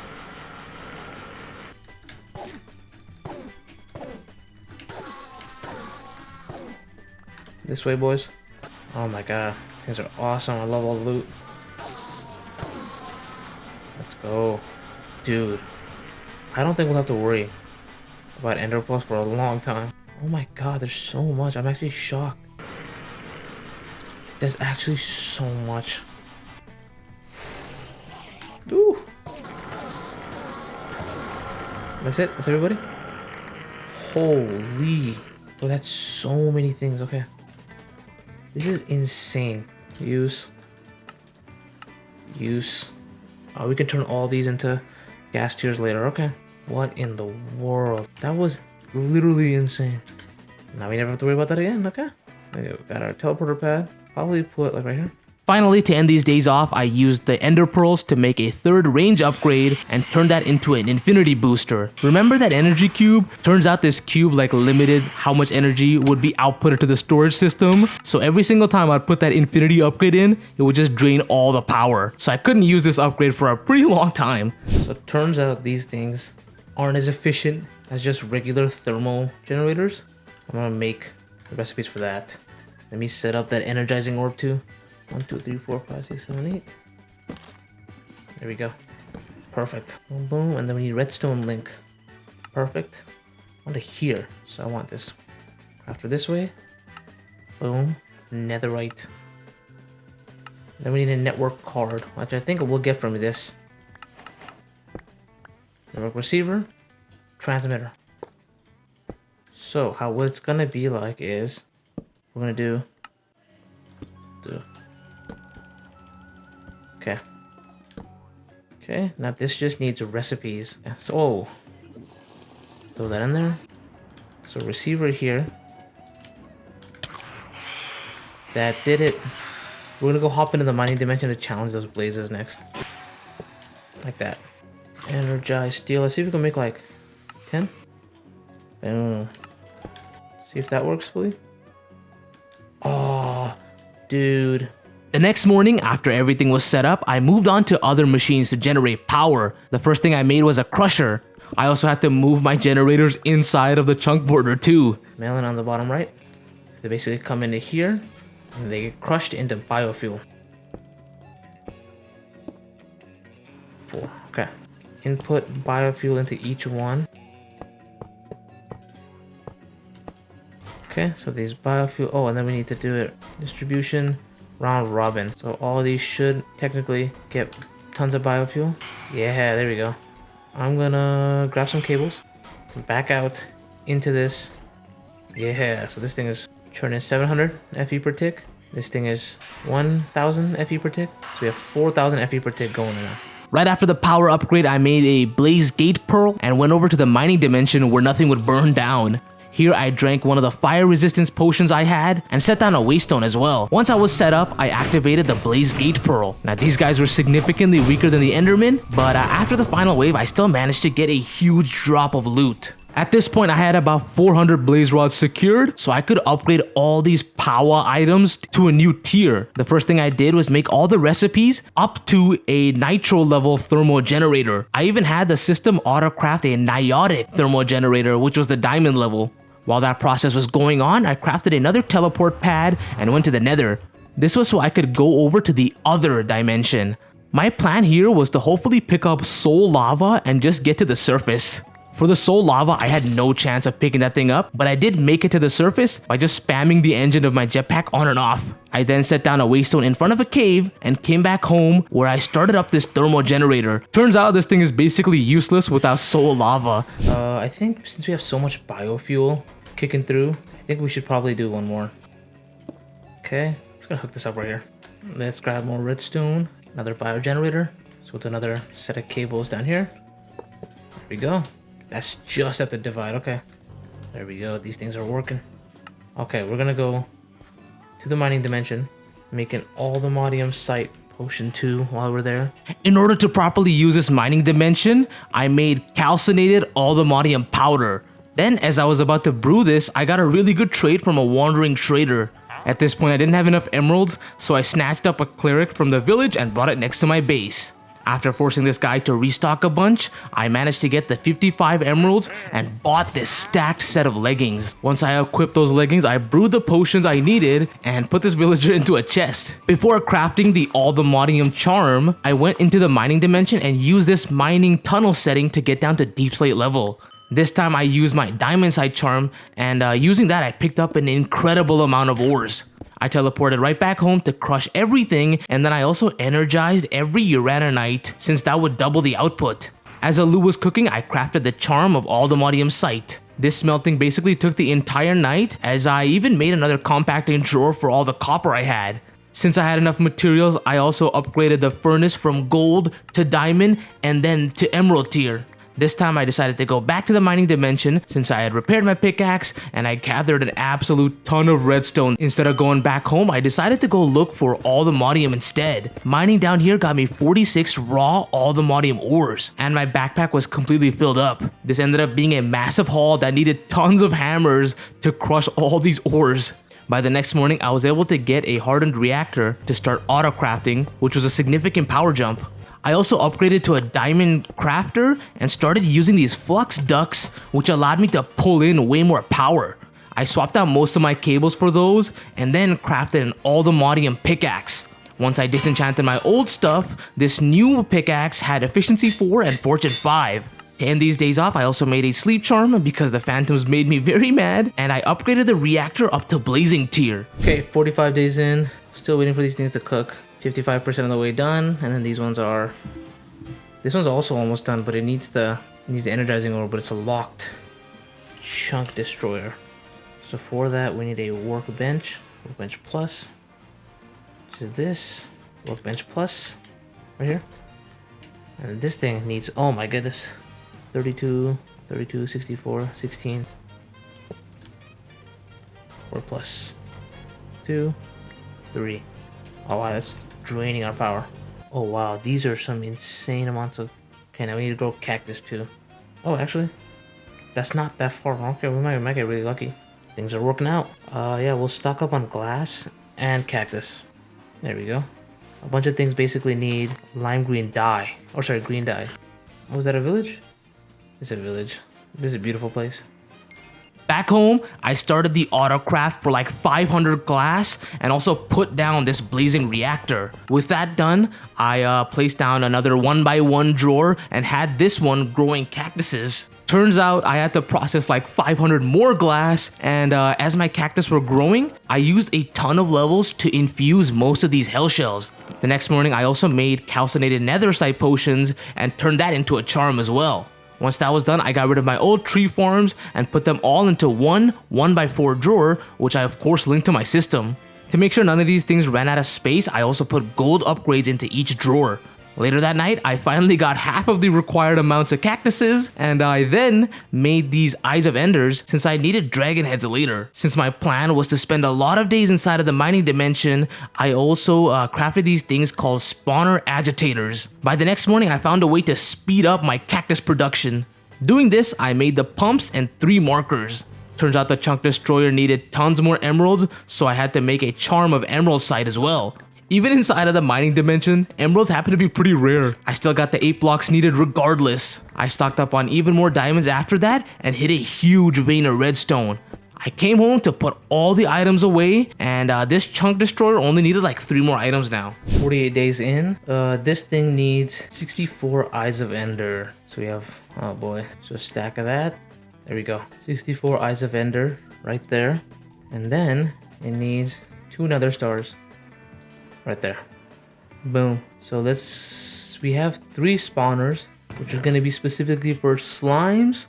This way, boys. Oh my god. Things are awesome. I love all the loot. Let's go. Dude. I don't think we'll have to worry about ender pearls for a long time. Oh my god, there's so much. I'm actually shocked. There's actually so much. Ooh. That's it? That's everybody? Holy. Oh, that's so many things. Okay. This is insane. Use. Oh, we can turn all these into gas tiers later. Okay. What in the world? That was literally insane. Now we never have to worry about that again. Okay. We got our teleporter pad. Probably put like right here. Finally, to end these days off, I used the ender pearls to make a third range upgrade and turn that into an infinity booster. Remember that energy cube? Turns out this cube like limited how much energy would be outputted to the storage system. So every single time I'd put that infinity upgrade in, it would just drain all the power. So I couldn't use this upgrade for a pretty long time. So it turns out these things aren't as efficient as just regular thermal generators. I'm gonna make the recipes for that. Let me set up that energizing orb too. 1, 2, 3, 4, 5, 6, 7, 8. There we go. Perfect. Boom, boom. And then we need redstone link. Perfect. I want to here. So I want this. After this way. Boom. Netherite. Then we need a network card, which I think we'll get from this. Network receiver. Transmitter. So how what it's gonna be like is we're gonna do. Okay. Okay, now this just needs recipes. So, throw that in there. So receiver here. That did it. We're gonna go hop into the mining dimension to challenge those blazes next. Like that. Energize steel. Let's see if we can make like 10. Boom. See if that works fully. Oh, dude. The next morning, after everything was set up, I moved on to other machines to generate power. The first thing I made was a crusher. I also had to move my generators inside of the chunk border too. Melon on the bottom right. They basically come into here, and they get crushed into biofuel. 4, okay. Input biofuel into each one. Okay, so these biofuel, oh, and then we need to do it distribution. Round robin. So all of these should technically get tons of biofuel. Yeah, there we go. I'm gonna grab some cables, back out into this. Yeah, so this thing is churning 700 FE per tick. This thing is 1000 FE per tick. So we have 4000 FE per tick going now. Right after the power upgrade, I made a blaze gate pearl and went over to the mining dimension where nothing would burn down. Here I drank one of the fire resistance potions I had and set down a waystone as well. Once I was set up, I activated the blaze gate pearl. Now these guys were significantly weaker than the endermen, but after the final wave I still managed to get a huge drop of loot. At this point I had about 400 blaze rods secured, so I could upgrade all these power items to a new tier. The first thing I did was make all the recipes up to a nitro level thermal generator. I even had the system autocraft a niotic thermal generator, which was the diamond level. While that process was going on, I crafted another teleport pad and went to the nether. This was so I could go over to the other dimension. My plan here was to hopefully pick up soul lava and just get to the surface. For the soul lava, I had no chance of picking that thing up, but I did make it to the surface by just spamming the engine of my jetpack on and off. I then set down a waystone in front of a cave and came back home where I started up this thermal generator. Turns out this thing is basically useless without soul lava. I think since we have so much biofuel kicking through, I think we should probably do one more. Okay, I'm just gonna hook this up right here. Let's grab more redstone, another bio generator. So we'll do another set of cables down here. There we go. That's just at the divide, okay. There we go, these things are working. Okay, we're gonna go to the mining dimension, making all the modium site potion 2 while we're there. In order to properly use this mining dimension, I made calcinated all the modium powder. Then, as I was about to brew this, I got a really good trade from a wandering trader. At this point, I didn't have enough emeralds, so I snatched up a cleric from the village and brought it next to my base. After forcing this guy to restock a bunch, I managed to get the 55 emeralds and bought this stacked set of leggings. Once I equipped those leggings, I brewed the potions I needed and put this villager into a chest. Before crafting the all-the-modium charm, I went into the mining dimension and used this mining tunnel setting to get down to deep slate level. This time I used my diamond side charm, and using that I picked up an incredible amount of ores. I teleported right back home to crush everything, and then I also energized every uraninite since that would double the output. As Alu was cooking, I crafted the charm of all-the-modium sight. This smelting basically took the entire night, as I even made another compacting drawer for all the copper I had. Since I had enough materials, I also upgraded the furnace from gold to diamond and then to emerald tier. This time I decided to go back to the mining dimension since I had repaired my pickaxe and I gathered an absolute ton of redstone. Instead of going back home, I decided to go look for all the modium instead. Mining down here got me 46 raw all the modium ores, and my backpack was completely filled up. This ended up being a massive haul that needed tons of hammers to crush all these ores. By the next morning, I was able to get a hardened reactor to start auto crafting, which was a significant power jump. I also upgraded to a diamond crafter and started using these flux ducts, which allowed me to pull in way more power. I swapped out most of my cables for those and then crafted an all-the-modium pickaxe. Once I disenchanted my old stuff, this new pickaxe had efficiency 4 and fortune 5. To end these days off, I also made a sleep charm because the phantoms made me very mad, and I upgraded the reactor up to blazing tier. Okay, 45 days in, still waiting for these things to cook. 55% of the way done, and then these ones are... This one's also almost done, but it needs the energizing ore, but it's a locked chunk destroyer. So for that, we need a workbench plus, which is this, workbench plus, right here. And this thing needs, oh my goodness, 32, 64, 16. 4 plus 2, 3. Oh wow, that's draining our power. Oh wow, these are some insane amounts of... Okay, now we need to grow cactus too. Oh, actually, that's not that far. Okay, we might get really lucky. Things are working out. Yeah, we'll stock up on glass and cactus. There we go. A bunch of things basically need lime green dye. Or sorry, green dye. Oh, was that a village? It's a village. This is a beautiful place. Back home, I started the autocraft for like 500 glass and also put down this blazing reactor. With that done, I placed down another 1x1 drawer and had this one growing cactuses. Turns out I had to process like 500 more glass, and as my cactus were growing, I used a ton of levels to infuse most of these hell shells. The next morning, I also made calcinated netherite potions and turned that into a charm as well. Once that was done, I got rid of my old tree farms and put them all into one 1x4 drawer, which I of course linked to my system. To make sure none of these things ran out of space, I also put gold upgrades into each drawer. Later that night, I finally got half of the required amounts of cactuses, and I then made these Eyes of Enders since I needed dragon heads later. Since my plan was to spend a lot of days inside of the mining dimension, I also crafted these things called spawner agitators. By the next morning, I found a way to speed up my cactus production. Doing this, I made the pumps and 3 markers. Turns out the chunk destroyer needed tons more emeralds, so I had to make a charm of emerald sight as well. Even inside of the mining dimension, emeralds happen to be pretty rare. I still got the 8 blocks needed regardless. I stocked up on even more diamonds after that and hit a huge vein of redstone. I came home to put all the items away, and this chunk destroyer only needed like 3 more items now. 48 days in, this thing needs 64 Eyes of Ender. So we have, oh boy, so a stack of that. There we go, 64 Eyes of Ender right there. And then it needs 2 nether stars. Right there. Boom. So we have 3 spawners, which is going to be specifically for slimes,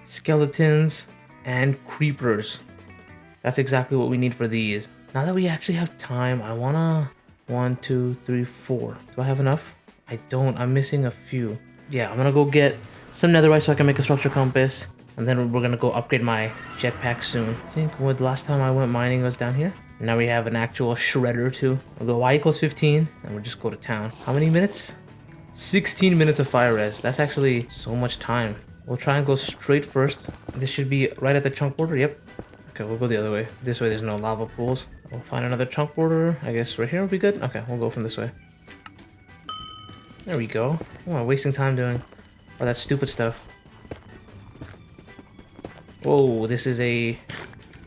skeletons, and creepers. That's exactly what we need for these. Now that we actually have time, I wanna 1, 2, 3, 4. Do I have enough? I don't. I'm missing a few. Yeah, I'm gonna go get some netherite so I can make a structure compass, and then we're gonna go upgrade my jetpack soon. I think the last time I went mining was down here. Now we have an actual shredder too. We'll go Y equals 15, and we'll just go to town. How many minutes? 16 minutes of fire res. That's actually so much time. We'll try and go straight first. This should be right at the chunk border. Yep. Okay, we'll go the other way. This way there's no lava pools. We'll find another chunk border. I guess right here will be good. Okay, we'll go from this way. There we go. What am I wasting time doing? Oh, that stupid stuff. Whoa, this is a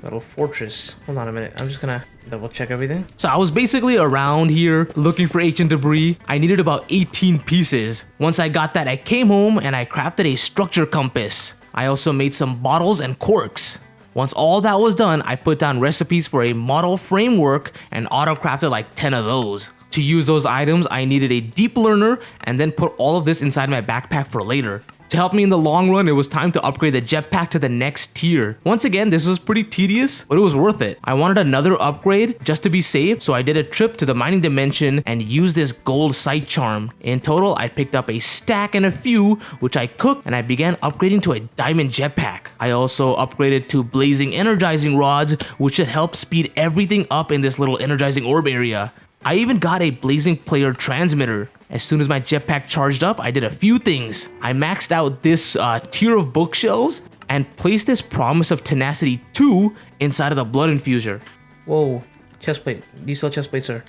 little fortress. Hold on a minute. I'm just gonna double check everything. So I was basically around here looking for ancient debris. I needed about 18 pieces. Once I got that, I came home and I crafted a structure compass. I also made some bottles and corks. Once all that was done, I put down recipes for a model framework and auto-crafted like 10 of those. To use those items, I needed a deep learner and then put all of this inside my backpack for later. To help me in the long run, it was time to upgrade the jetpack to the next tier. Once again, this was pretty tedious, but it was worth it. I wanted another upgrade just to be safe, so I did a trip to the mining dimension and used this gold sight charm. In total, I picked up a stack and a few, which I cooked, and I began upgrading to a diamond jetpack. I also upgraded to blazing energizing rods, which should help speed everything up in this little energizing orb area. I even got a blazing player transmitter. As soon as my jetpack charged up, I did a few things. I maxed out this tier of bookshelves and placed this Promise of Tenacity 2 inside of the blood infuser. Whoa, chestplate. Do you sell chestplate, sir?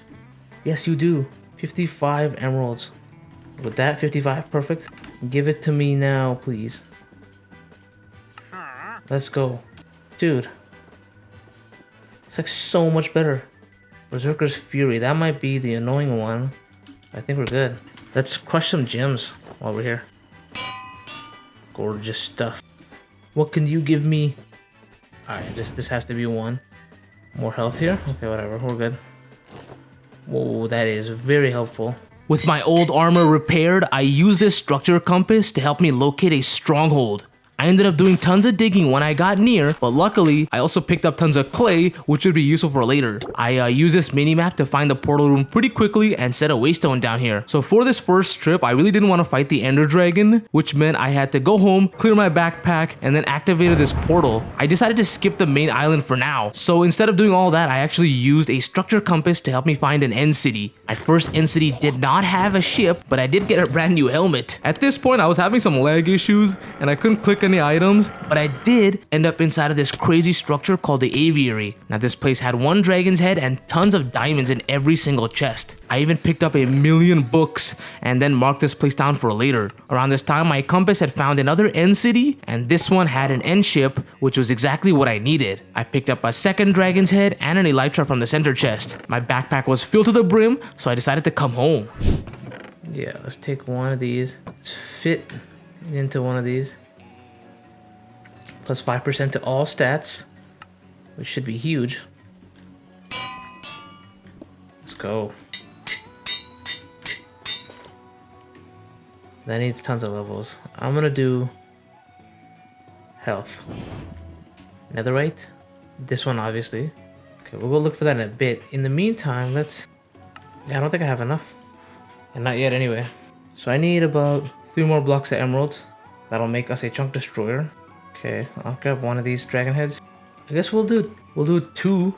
Yes, you do. 55 emeralds. With that, 55, perfect. Give it to me now, please. Let's go. Dude. It's like so much better. Berserker's Fury, that might be the annoying one. I think we're good. Let's crush some gems while we're here. Gorgeous stuff. What can you give me? Alright, this has to be one. More health here? Okay, whatever, we're good. Whoa, that is very helpful. With my old armor repaired, I used this structure compass to help me locate a stronghold. I ended up doing tons of digging when I got near, but luckily, I also picked up tons of clay, which would be useful for later. I used this mini-map to find the portal room pretty quickly and set a waystone down here. So for this first trip, I really didn't want to fight the Ender Dragon, which meant I had to go home, clear my backpack, and then activated this portal. I decided to skip the main island for now. So instead of doing all that, I actually used a structure compass to help me find an end city. My first end city did not have a ship, but I did get a brand new helmet. At this point, I was having some lag issues, and I couldn't click any items, but I did end up inside of this crazy structure called the aviary. Now this place had one dragon's head and tons of diamonds in every single chest. I even picked up 1,000,000 books and then marked this place down for later. Around this time, my compass had found another end city, and this one had an end ship, which was exactly what I needed. I picked up a second dragon's head and an elytra from the center chest. My backpack was filled to the brim, so I decided to come home. Yeah, let's take one of these. Let's fit into one of these. Plus 5% to all stats, which should be huge. Let's go. That needs tons of levels. I'm gonna do health. Netherite. This one, obviously. Okay, we'll go look for that in a bit. In the meantime, let's... Yeah, I don't think I have enough. And not yet, anyway. So I need about 3 more blocks of emeralds. That'll make us a chunk destroyer. Okay, I'll grab one of these dragon heads. I guess we'll do 2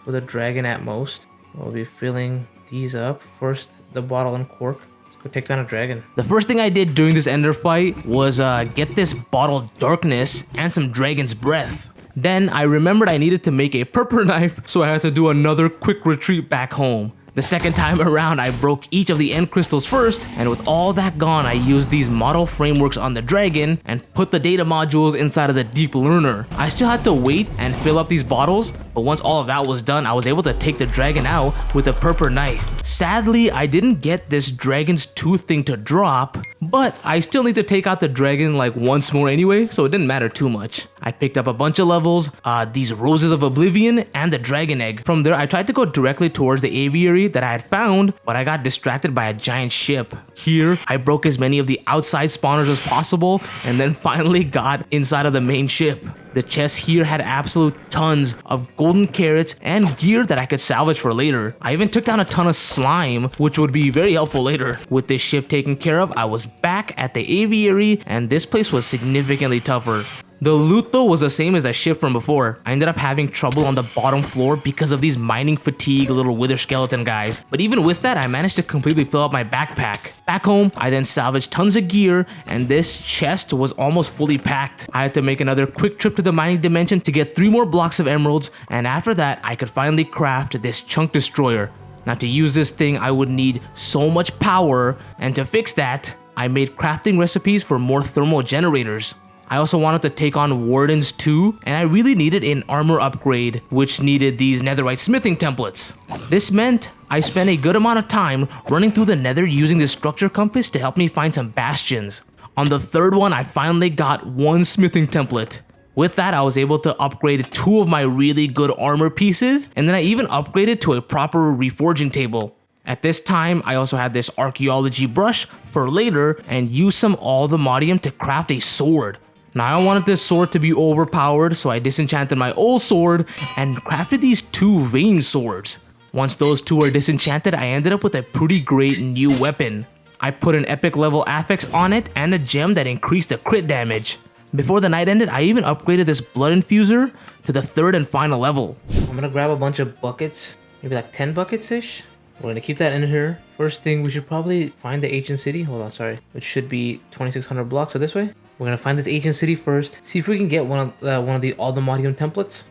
with a dragon at most. We'll be filling these up. First, the bottle and cork. Let's go take down a dragon. The first thing I did during this ender fight was get this bottle darkness and some dragon's breath. Then I remembered I needed to make a purple knife, so I had to do another quick retreat back home. The second time around, I broke each of the end crystals first, and with all that gone, I used these model frameworks on the dragon and put the data modules inside of the deep learner. I still had to wait and fill up these bottles, but once all of that was done, I was able to take the dragon out with a purple knife. Sadly, I didn't get this dragon's tooth thing to drop, but I still need to take out the dragon like once more anyway, so it didn't matter too much. I picked up a bunch of levels, these roses of oblivion, and the dragon egg. From there, I tried to go directly towards the aviary that I had found, but I got distracted by a giant ship. Here, I broke as many of the outside spawners as possible, and then finally got inside of the main ship. The chest here had absolute tons of golden carrots and gear that I could salvage for later. I even took down a ton of slime, which would be very helpful later. With this ship taken care of, I was back at the aviary, and this place was significantly tougher. The loot though was the same as the ship from before. I ended up having trouble on the bottom floor because of these mining fatigue little wither skeleton guys. But even with that, I managed to completely fill up my backpack. Back home, I then salvaged tons of gear, and this chest was almost fully packed. I had to make another quick trip to the mining dimension to get 3 more blocks of emeralds, and after that, I could finally craft this chunk destroyer. Now to use this thing, I would need so much power, and to fix that, I made crafting recipes for more thermal generators. I also wanted to take on wardens too, and I really needed an armor upgrade, which needed these netherite smithing templates. This meant I spent a good amount of time running through the nether using this structure compass to help me find some bastions. On the third one, I finally got one smithing template. With that, I was able to upgrade 2 of my really good armor pieces, and then I even upgraded to a proper reforging table. At this time, I also had this archaeology brush for later and used some allthemodium to craft a sword. Now I wanted this sword to be overpowered, so I disenchanted my old sword and crafted these 2 vein swords. Once those 2 were disenchanted, I ended up with a pretty great new weapon. I put an epic level affix on it and a gem that increased the crit damage. Before the night ended, I even upgraded this blood infuser to the 3rd and final level. I'm gonna grab a bunch of buckets, maybe like 10 buckets-ish. We're gonna keep that in here. First thing, we should probably find the ancient city. Hold on, sorry. Which should be 2600 blocks, so this way. We're gonna find this ancient city first. See if we can get one of the allthemodium templates.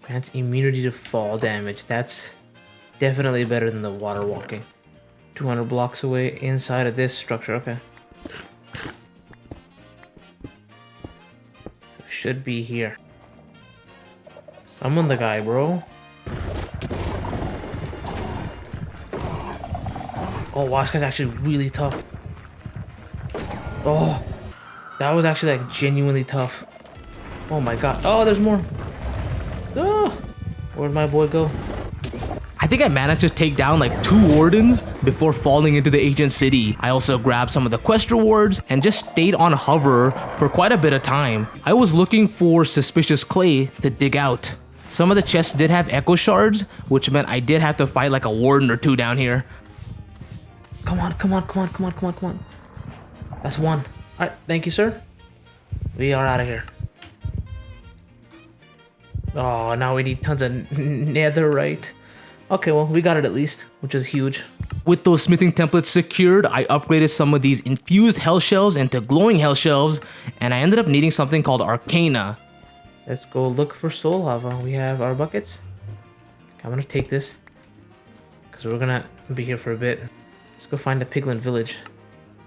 Grants immunity to fall damage. That's definitely better than the water walking. 200 blocks away inside of this structure. Okay. So should be here. Summon the guy, bro. Oh wow, this guy's actually really tough. Oh. That was actually like genuinely tough. Oh my god. Oh, there's more. Oh, where'd my boy go? I think I managed to take down like 2 wardens before falling into the ancient city. I also grabbed some of the quest rewards and just stayed on hover for quite a bit of time. I was looking for suspicious clay to dig out. Some of the chests did have echo shards, which meant I did have to fight like a warden or 2 down here. Come on, come on, come on, come on, come on, come on. That's 1. Alright, thank you, sir. We are out of here. Oh, now we need tons of netherite. Okay, well, we got it at least, which is huge. With those smithing templates secured, I upgraded some of these infused hell shells into glowing hell shells, and I ended up needing something called Arcana. Let's go look for soul lava. We have our buckets. Okay, I'm gonna take this, because we're gonna be here for a bit. Let's go find the piglin village.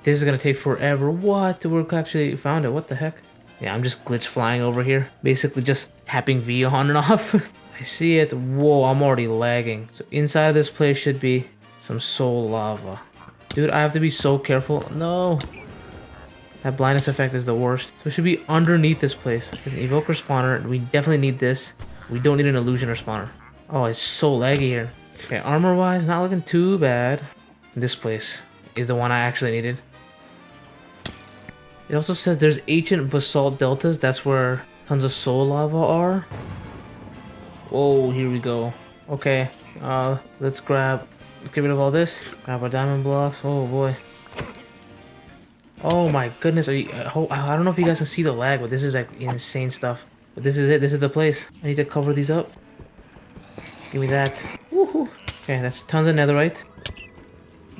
This is gonna take forever. What? The work actually found it. What the heck? Yeah, I'm just glitch flying over here. Basically just tapping V on and off. I see it. Whoa, I'm already lagging. So inside of this place should be some soul lava. Dude, I have to be so careful. No. That blindness effect is the worst. So it should be underneath this place. There's an evoker spawner. We definitely need this. We don't need an illusioner spawner. Oh, it's so laggy here. Okay, armor-wise, not looking too bad. This place is the one I actually needed. It also says there's ancient basalt deltas. That's where tons of soul lava are. Whoa, here we go. Okay, let's get rid of all this. Grab our diamond blocks. Oh boy. Oh my goodness. I don't know if you guys can see the lag, but this is like insane stuff. But this is it. This is the place. I need to cover these up. Give me that. Woohoo. Okay, that's tons of netherite.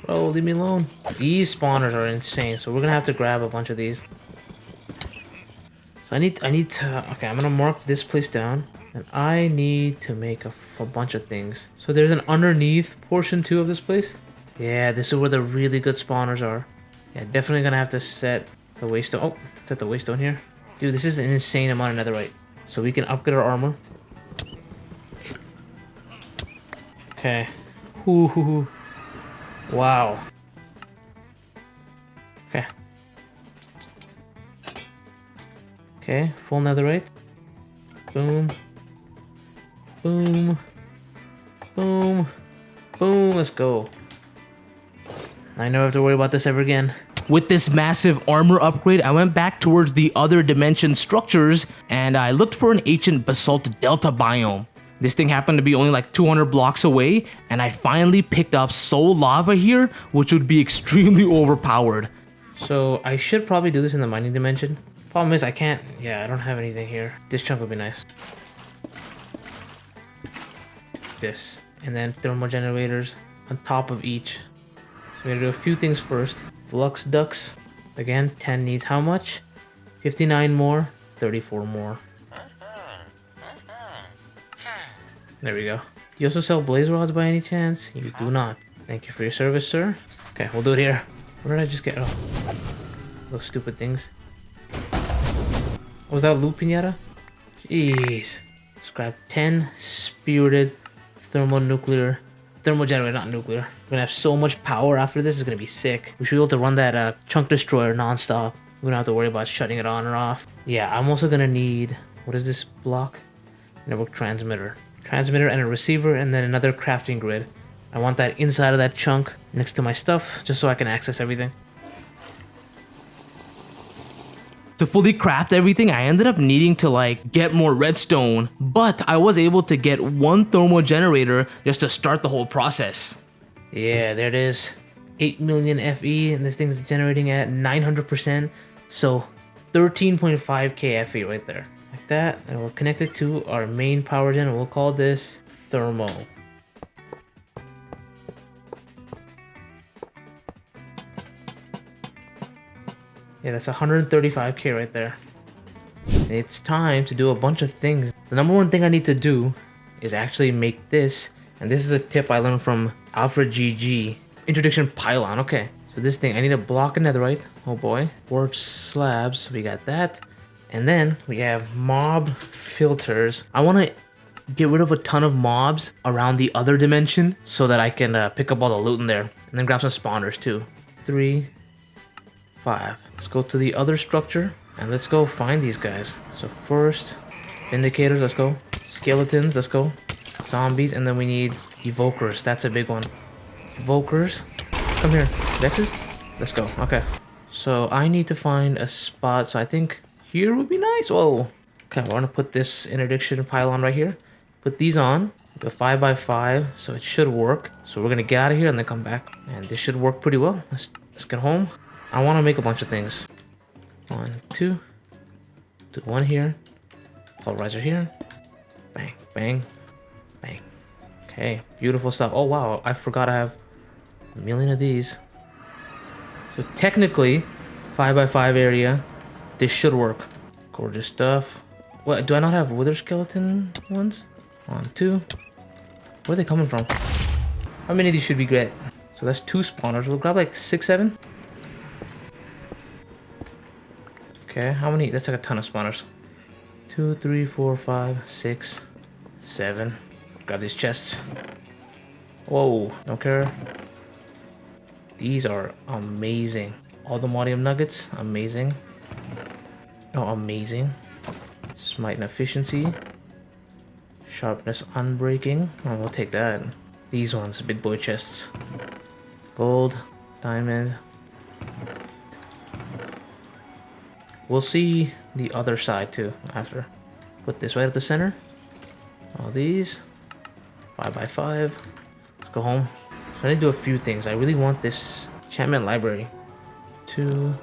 Bro, leave me alone. These spawners are insane, so we're gonna have to grab a bunch of these. So I need to, okay, I'm gonna mark this place down, and I need to make a bunch of things. So there's an underneath portion too of this place. Yeah, this is where the really good spawners are. Yeah, definitely gonna have to set the waystone. Oh, set the waystone here. Dude, this is an insane amount of netherite. So we can upgrade our armor. Okay. Ooh. Wow. Okay. Okay, full netherite. Boom. Boom. Boom. Boom. Let's go. I never have to worry about this ever again. With this massive armor upgrade, I went back towards the other dimension structures and I looked for an ancient basalt delta biome. This thing happened to be only like 200 blocks away, and I finally picked up soul lava here, which would be extremely overpowered. So I should probably do this in the mining dimension. Problem is I can't, yeah, I don't have anything here. This chunk would be nice. This, and then thermal generators on top of each. So we're gonna do a few things first. Flux ducts, again, 10 needs how much? 59 more, 34 more. There we go. you also sell blaze rods by any chance? You do not. Thank you for your service, sir. Okay, we'll do it here. Where did I just get? Oh, those stupid things. Was that a loot pinata? Jeez. Scrap 10 spirited thermonuclear. Thermogenerator, not nuclear. We're gonna have so much power after this, it's gonna be sick. We should be able to run that chunk destroyer non-stop. We don't have to worry about shutting it on or off. Yeah, I'm also gonna need, what is this block? Network transmitter. Transmitter and a receiver, and then another crafting grid. I want that inside of that chunk next to my stuff, just so I can access everything. To fully craft everything, I ended up needing to like get more redstone, but I was able to get one thermal generator just to start the whole process. Yeah, there it is. 8 million FE, and this thing's generating at 900%, so 13.5k FE right there. Like that, and we'll connect it to our main power gen, and we'll call this thermo. Yeah, that's 135k right there. It's time to do a bunch of things. The number one thing I need to do is actually make this, and this is a tip I learned from Alfred GG. Introduction pylon, okay. So this thing, I need a block of netherite. Oh boy. Quartz slabs, we got that. And then we have mob filters. I want to get rid of a ton of mobs around the other dimension so that I can pick up all the loot in there. And then grab some spawners too. 3, 5. Let's go to the other structure and let's go find these guys. So first, indicators, let's go. Skeletons, let's go. Zombies, and then we need evokers. That's a big one. Evokers, come here. Vexes, let's go. Okay. So I need to find a spot. So I think here would be nice. Whoa. Okay, we're gonna put this interdiction pylon right here. Put these on. The 5x5, so it should work. So we're gonna get out of here and then come back. And this should work pretty well. Let's get home. I want to make a bunch of things. 1, 2. Do one here. Polarizer here. Bang, bang, bang. Okay, beautiful stuff. Oh wow, I forgot I have a million of these. So technically, 5x5 area, this should work. Gorgeous stuff. What, do I not have wither skeleton ones? 1, 2. Where are they coming from? How many of these should be great? So that's 2 spawners. We'll grab like 6, 7. Okay, how many? That's like a ton of spawners. 2, 3, 4, 5, 6, 7. Grab these chests. Whoa, don't care. These are amazing. All the Modium nuggets, amazing. Oh, amazing. Smite and efficiency. Sharpness unbreaking. Oh, we'll take that. These ones, big boy chests. Gold, diamond. We'll see the other side too after. Put this right at the center. All these. 5x5. Let's go home. So I need to do a few things. I really want this enchantment library. 2,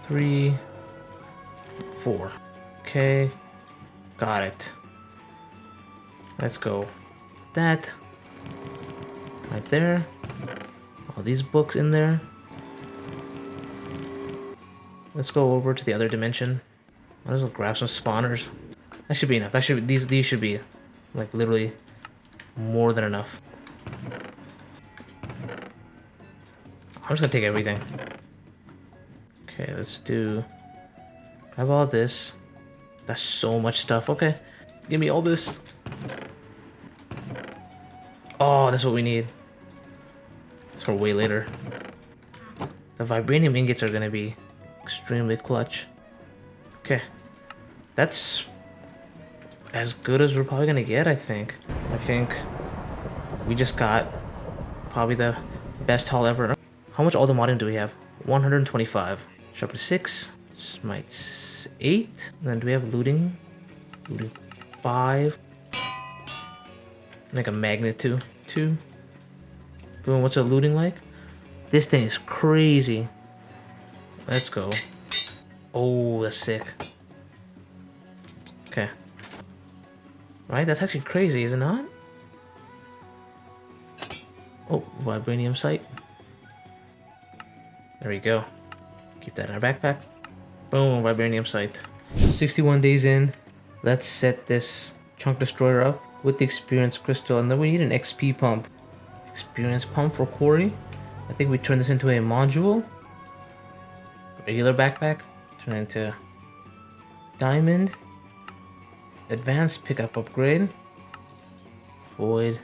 3, 4. Okay. Got it. Let's go. That. Right there. All these books in there. Let's go over to the other dimension. Might as well grab some spawners. That should be enough. That should these should be like literally more than enough. I'm just gonna take everything. Okay, let's do. Have all this. That's so much stuff. Okay, give me all this. Oh, that's what we need. It's for way later. The vibranium ingots are gonna be extremely clutch. Okay, that's as good as we're probably gonna get, I think. I think we just got probably the best haul ever. How much Ultimodium do we have? 125. Sharpness 6. Smite 8. And then do we have looting? Looting 5. Like a magnet too. 2. Boom, what's a looting like? This thing is crazy. Let's go. Oh, that's sick. Okay. Right, that's actually crazy, is it not? Oh, vibranium sight. There we go. Keep that in our backpack. Boom, vibranium sight. 61 days in. Let's set this chunk destroyer up. with the experience crystal, and then we need an XP pump. Experience pump for Corey. I think we turn this into a module. Regular backpack. Turn it into diamond. Advanced pickup upgrade. Void.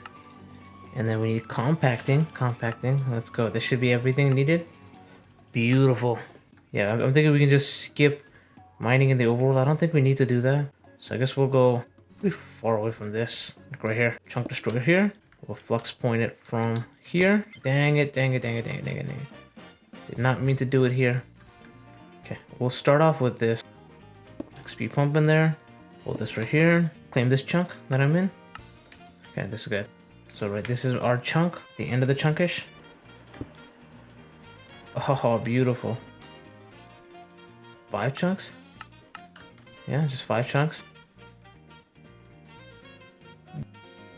And then we need compacting. Let's go. This should be everything needed. Beautiful. Yeah, I'm thinking we can just skip mining in the overworld. I don't think we need to do that. So I guess we'll go pretty far away from this. Like right here. Chunk destroyer here. We'll flux point it from here. Dang it. Did not mean to do it here. Okay, we'll start off with this. XP pump in there. Hold this right here. Claim this chunk that I'm in. Okay, this is good. So right, this is our chunk, the end of the chunkish. Oh, beautiful. 5 chunks? Yeah, just 5 chunks.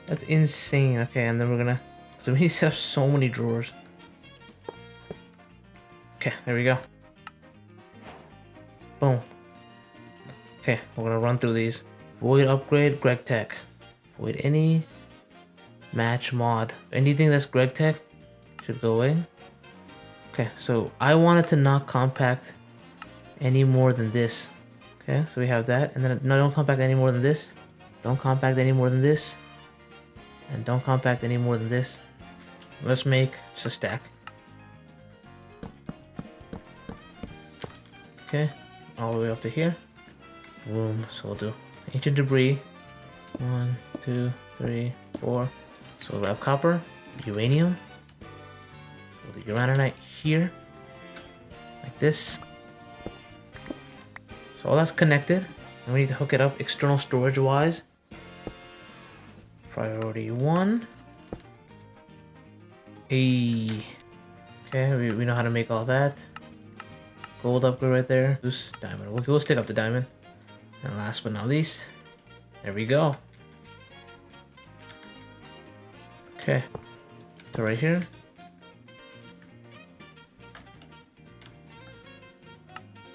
That's insane. Okay, and then we're gonna... So we need to set up so many drawers. Okay, there we go. Boom. Okay, we're gonna run through these. Void upgrade, Greg Tech. Void any... Match mod. Anything that's Greg Tech should go away. Okay, so I wanted to not compact any more than this. Okay, so we have that. And then no, don't compact any more than this. Don't compact any more than this. And don't compact any more than this. Let's make just a stack. Okay, all the way up to here. Boom. So we'll do ancient debris. 1, 2, 3, 4. So we'll have copper, uranium. We'll do uraninite here, like this. So all that's connected, and we need to hook it up external storage wise. Priority 1. Okay, we know how to make all that. Gold upgrade right there. Loose diamond. We'll stick up the diamond. And last but not least, there we go. Okay, so right here.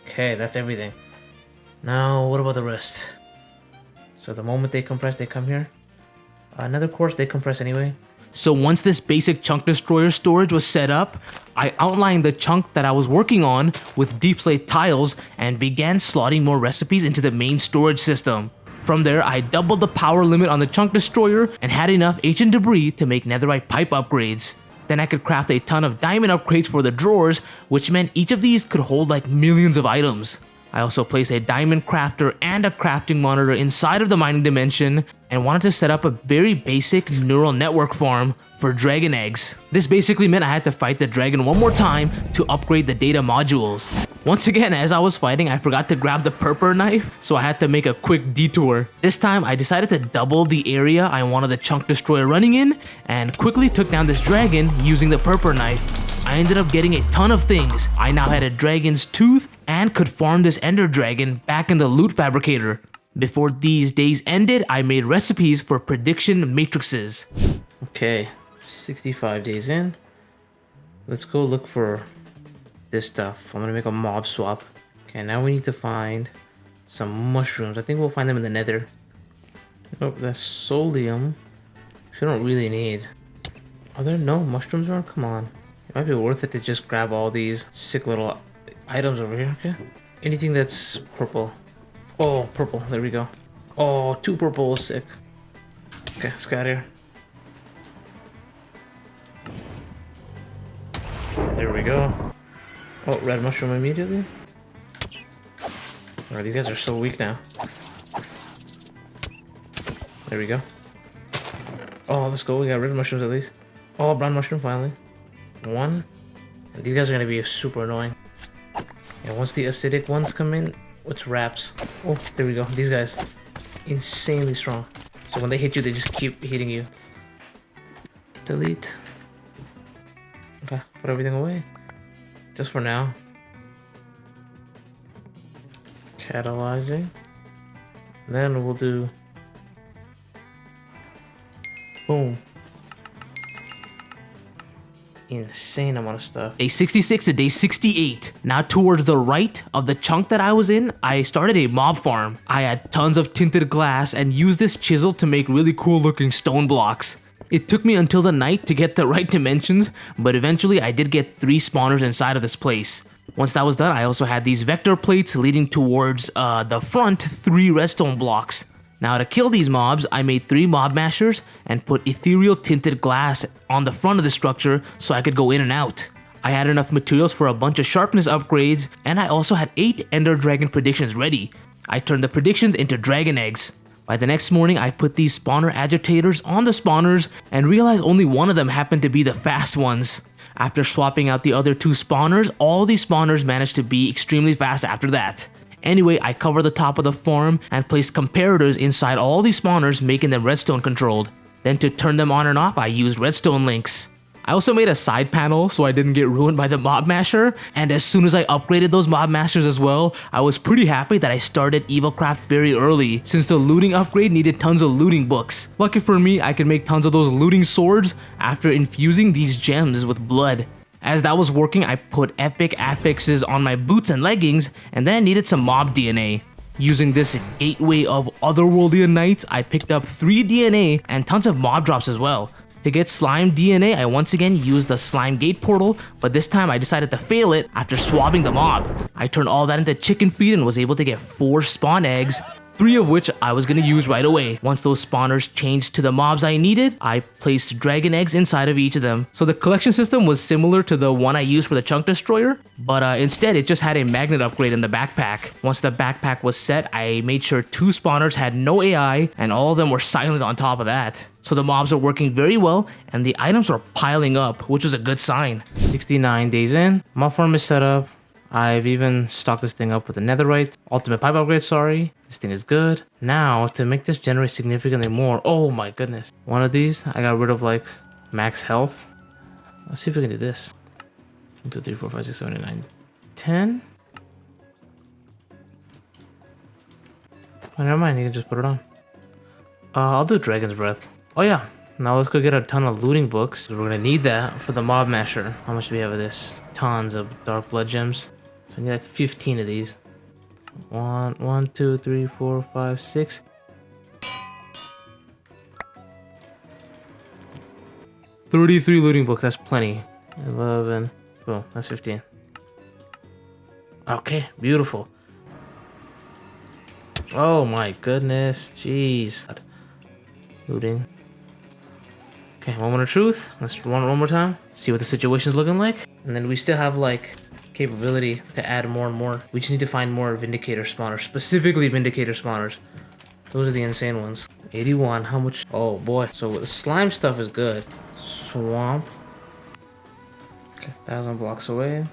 Okay, that's everything. Now, what about the rest? So the moment they compress, they come here. Another course, they compress anyway. So once this basic chunk destroyer storage was set up, I outlined the chunk that I was working on with deep slate tiles and began slotting more recipes into the main storage system. From there, I doubled the power limit on the chunk destroyer and had enough ancient debris to make netherite pipe upgrades. Then I could craft a ton of diamond upgrades for the drawers, which meant each of these could hold like millions of items. I also placed a diamond crafter and a crafting monitor inside of the mining dimension and wanted to set up a very basic neural network farm for dragon eggs. This basically meant I had to fight the dragon one more time to upgrade the data modules. Once again, as I was fighting, I forgot to grab the purple knife, so I had to make a quick detour. This time, I decided to double the area I wanted the chunk destroyer running in and quickly took down this dragon using the purple knife. I ended up getting a ton of things. I now had a dragon's tooth and could farm this ender dragon back in the loot fabricator. Before these days ended, I made recipes for prediction matrices. Okay, 65 days in. Let's go look for this stuff. I'm gonna make a mob swap. Okay, now we need to find some mushrooms. I think we'll find them in the nether. Oh, that's solium. Which I don't really need. Are there no mushrooms around? Come on. It might be worth it to just grab all these sick little items over here. Okay. Anything that's purple. Oh, purple. There we go. Oh, 2 purple. Sick. Okay, let's get out of here. There we go. Oh, red mushroom immediately. Alright, these guys are so weak now. There we go. Oh, let's go. We got red mushrooms at least. Oh, brown mushroom finally. 1. And these guys are gonna be super annoying. And once the acidic ones come in, it's wraps. Oh, there we go. These guys, insanely strong. So when they hit you, they just keep hitting you. Delete. Okay, put everything away. Just for now. Catalyzing. Then we'll do... Boom. insane amount of stuff. Day 66 to day 68. Now towards the right of the chunk that I was in, I started a mob farm. I had tons of tinted glass and used this chisel to make really cool looking stone blocks. It took me until the night to get the right dimensions, but eventually I did get 3 spawners inside of this place. Once that was done, I also had these vector plates leading towards the front 3 redstone blocks. Now to kill these mobs, I made 3 mob mashers and put ethereal tinted glass on the front of the structure so I could go in and out. I had enough materials for a bunch of sharpness upgrades, and I also had 8 ender dragon predictions ready. I turned the predictions into dragon eggs. By the next morning, I put these spawner agitators on the spawners and realized only one of them happened to be the fast ones. After swapping out the other 2 spawners, all these spawners managed to be extremely fast after that. Anyway, I covered the top of the farm and placed comparators inside all these spawners, making them redstone controlled. Then to turn them on and off, I used redstone links. I also made a side panel so I didn't get ruined by the mob masher, and as soon as I upgraded those mob mashers as well, I was pretty happy that I started Evilcraft very early, since the looting upgrade needed tons of looting books. Lucky for me, I could make tons of those looting swords after infusing these gems with blood. As that was working, I put epic affixes on my boots and leggings, and then I needed some mob DNA. Using this gateway of otherworldly knights, I picked up 3 DNA and tons of mob drops as well. To get slime DNA, I once again used the slime gate portal, but this time I decided to fail it after swabbing the mob. I turned all that into chicken feed and was able to get 4 spawn eggs, 3 of which I was going to use right away. Once those spawners changed to the mobs I needed, I placed dragon eggs inside of each of them. So the collection system was similar to the one I used for the chunk destroyer, but instead it just had a magnet upgrade in the backpack. Once the backpack was set, I made sure 2 spawners had no AI and all of them were silent on top of that. So the mobs are working very well and the items are piling up, which was a good sign. 69 days in, mob farm is set up. I've even stocked this thing up with a netherite. Ultimate pipe upgrade, sorry. This thing is good. Now, to make this generate significantly more, oh my goodness. One of these, I got rid of like max health. Let's see if we can do this. 1, 2, 3, 4, 5, 6, 7, 8, 9, 10. Oh, never mind, you can just put it on. I'll do Dragon's Breath. Oh yeah, now let's go get a ton of looting books. We're gonna need that for the mob masher. How much do we have of this? Tons of dark blood gems. So I need like 15 of these. 1, 2, 3, 4, 5, 6. 33 looting books, that's plenty. 11, boom, that's 15. Okay, beautiful. Oh my goodness, jeez. Looting. Okay, moment of truth. Let's run it one more time. See what the situation's looking like. And then we still have like capability to add more and more. We just need to find more Vindicator spawners, specifically Vindicator spawners. Those are the insane ones. 81, how much? Oh boy. So the slime stuff is good. Swamp. Okay, 1,000 blocks away.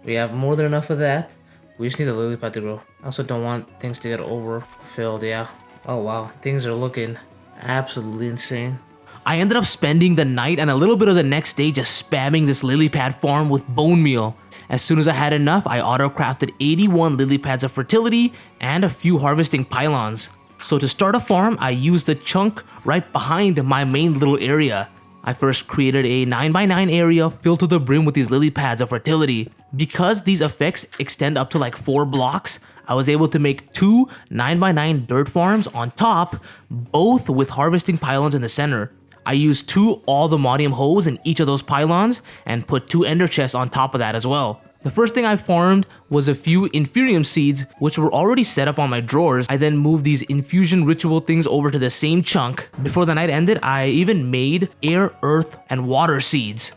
We have more than enough of that. We just need the lily pad to grow. I also don't want things to get overfilled, yeah. Oh wow, things are looking absolutely insane. I ended up spending the night and a little bit of the next day just spamming this lily pad farm with bone meal. As soon as I had enough, I auto-crafted 81 lily pads of fertility and a few harvesting pylons. So to start a farm, I used the chunk right behind my main little area. I first created a 9x9 area filled to the brim with these lily pads of fertility. Because these effects extend up to like 4 blocks, I was able to make 2 9x9 dirt farms on top, both with harvesting pylons in the center. I used 2 all-the-modium hoes in each of those pylons and put 2 ender chests on top of that as well. The first thing I farmed was a few inferium seeds, which were already set up on my drawers. I then moved these infusion ritual things over to the same chunk. Before the night ended, I even made air, earth, and water seeds.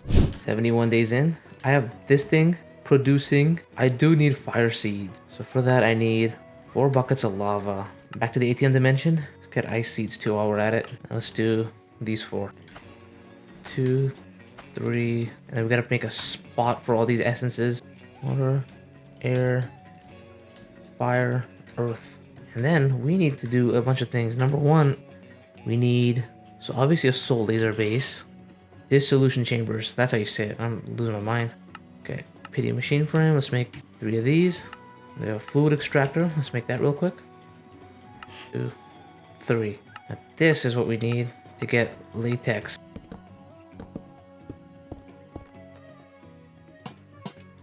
71 days in, I have this thing producing. I do need fire seeds. So for that, I need 4 buckets of lava. Back to the ATM dimension. Let's get ice seeds too while we're at it. Now let's do these 4. 2, 3, and then we gotta make a spot for all these essences. Water, air, fire, earth. And then we need to do a bunch of things. Number 1, we need, so obviously a soul laser base. Dissolution chambers, that's how you say it. I'm losing my mind. Okay, pity machine frame, let's make 3 of these. We have a fluid extractor, let's make that real quick. 2, 3. Now this is what we need to get latex.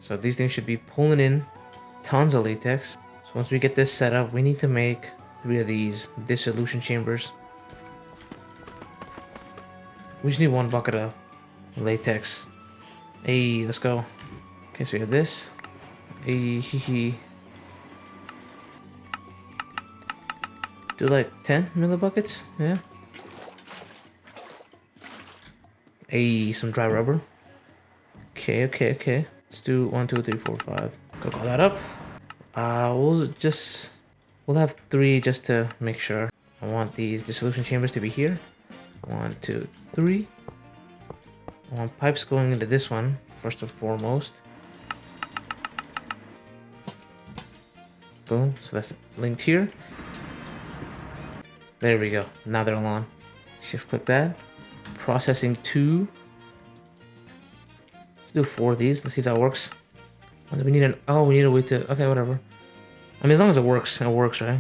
So these things should be pulling in tons of latex. So once we get this set up, we need to make 3 of these dissolution chambers. We just need 1 bucket of latex. Hey, let's go. Okay, so we have this. Hey, hee hee. Do like 10 millibuckets, yeah. Hey, some dry rubber. Okay. Let's do 1, 2, 3, 4, 5. Cook all that up. We'll have 3 just to make sure. I want these dissolution chambers to be here. 1, 2, 3. I want pipes going into this one first and foremost. Boom. So that's linked here. There we go. Now they're on. Shift click that. Processing 2. Let's do 4 of these. Let's see if that works. We need we need a way to. Okay, whatever. I mean, as long as it works, right?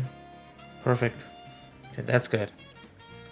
Perfect. Okay, that's good.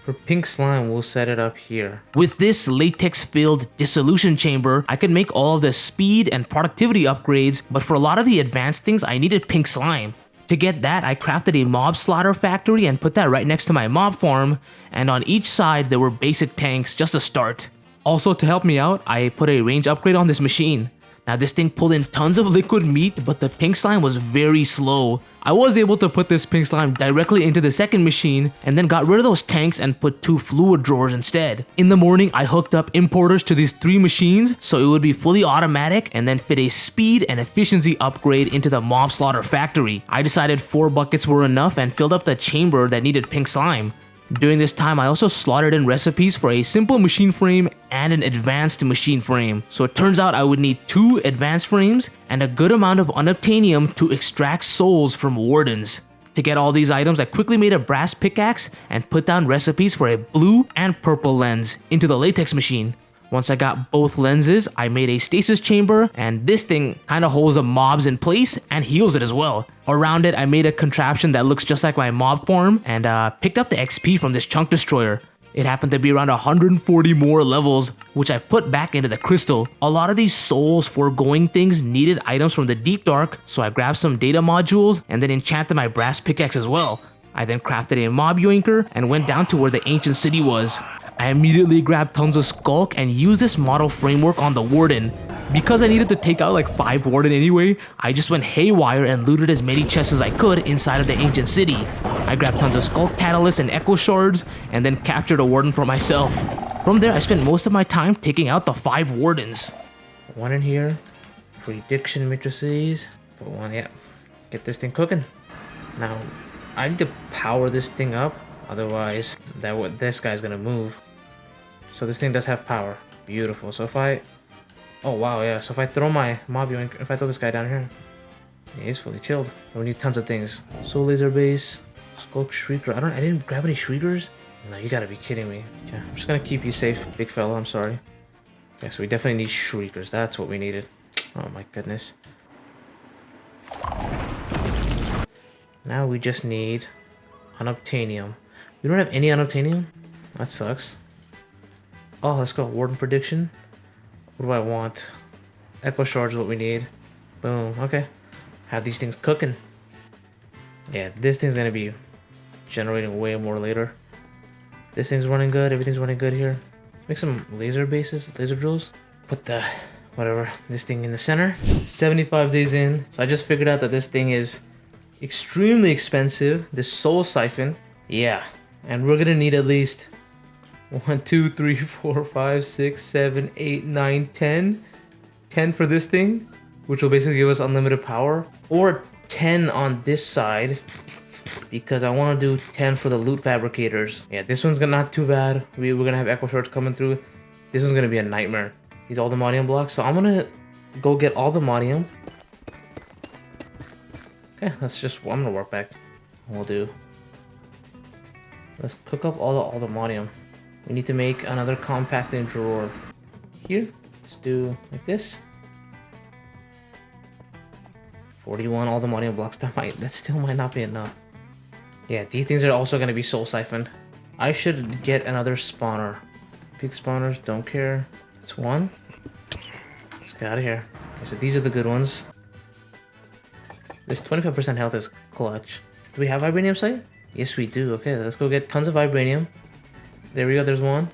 For pink slime, we'll set it up here. With this latex-filled dissolution chamber, I could make all of the speed and productivity upgrades, but for a lot of the advanced things, I needed pink slime. To get that, I crafted a mob slaughter factory and put that right next to my mob farm, and on each side there were basic tanks just to start. Also, to help me out, I put a range upgrade on this machine. Now this thing pulled in tons of liquid meat, but the pink slime was very slow. I was able to put this pink slime directly into the second machine and then got rid of those tanks and put 2 fluid drawers instead. In the morning, I hooked up importers to these 3 machines so it would be fully automatic and then fit a speed and efficiency upgrade into the mob slaughter factory. I decided 4 buckets were enough and filled up the chamber that needed pink slime. During this time, I also slaughtered in recipes for a simple machine frame and an advanced machine frame. So it turns out I would need 2 advanced frames and a good amount of unobtainium to extract souls from wardens. To get all these items, I quickly made a brass pickaxe and put down recipes for a blue and purple lens into the latex machine. Once I got both lenses, I made a stasis chamber, and this thing kind of holds the mobs in place and heals it as well. Around it, I made a contraption that looks just like my mob farm and picked up the XP from this chunk destroyer. It happened to be around 140 more levels, which I put back into the crystal. A lot of these souls foregoing things needed items from the deep dark, so I grabbed some data modules and then enchanted my brass pickaxe as well. I then crafted a mob yoinker and went down to where the ancient city was. I immediately grabbed tons of skulk and used this model framework on the warden. Because I needed to take out like 5 warden anyway, I just went haywire and looted as many chests as I could inside of the ancient city. I grabbed tons of skulk catalysts and echo shards and then captured a warden for myself. From there, I spent most of my time taking out the 5 wardens. 1 in here, prediction matrices, put 1, yeah, get this thing cooking. Now, I need to power this thing up, otherwise this guy's gonna move. So this thing does have power. Beautiful. So if I... Oh, wow, yeah. So if I throw my mob yoink, if I throw this guy down here, yeah, he's fully chilled. So we need tons of things. Soul laser base, skulk shrieker. I didn't grab any shriekers? No, you gotta be kidding me. Okay, I'm just gonna keep you safe, big fella. I'm sorry. Okay, so we definitely need shriekers. That's what we needed. Oh my goodness. Now we just need unobtainium. We don't have any unobtainium? That sucks. Oh, let's go. Warden prediction. What do I want? Echo shards is what we need. Boom. Okay. Have these things cooking. Yeah, this thing's gonna be generating way more later. This thing's running good. Everything's running good here. Let's make some laser bases, laser drills. Put the, whatever, this thing in the center. 75 days in. So I just figured out that this thing is extremely expensive. This soul siphon. Yeah. And we're gonna need at least 1, 2, 3, 4, 5, 6, 7, 8, 9, 10. 10 for this thing, which will basically give us unlimited power. Or 10 on this side, because I want to do 10 for the loot fabricators. Yeah, this one's not too bad. We're gonna have echo shards coming through. This one's gonna be a nightmare. These all the modium blocks. So I'm gonna go get all the modium. Okay, I'm gonna work back. We'll do. Let's cook up all the modium. We need to make another compacting drawer. Here, let's do like this. 41 all the modium blocks. That still might not be enough. Yeah, these things are also gonna be soul siphoned. I should get another spawner. Pig spawners, don't care. That's one. Let's get out of here. Okay, so these are the good ones. This 25% health is clutch. Do we have vibranium sight? Yes, we do. Okay, let's go get tons of vibranium. There we go, there's one.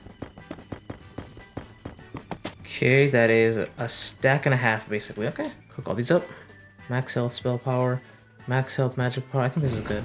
Okay, that is a stack and a half, basically. Okay, cook all these up. Max health, spell power. Max health, magic power. I think this is good.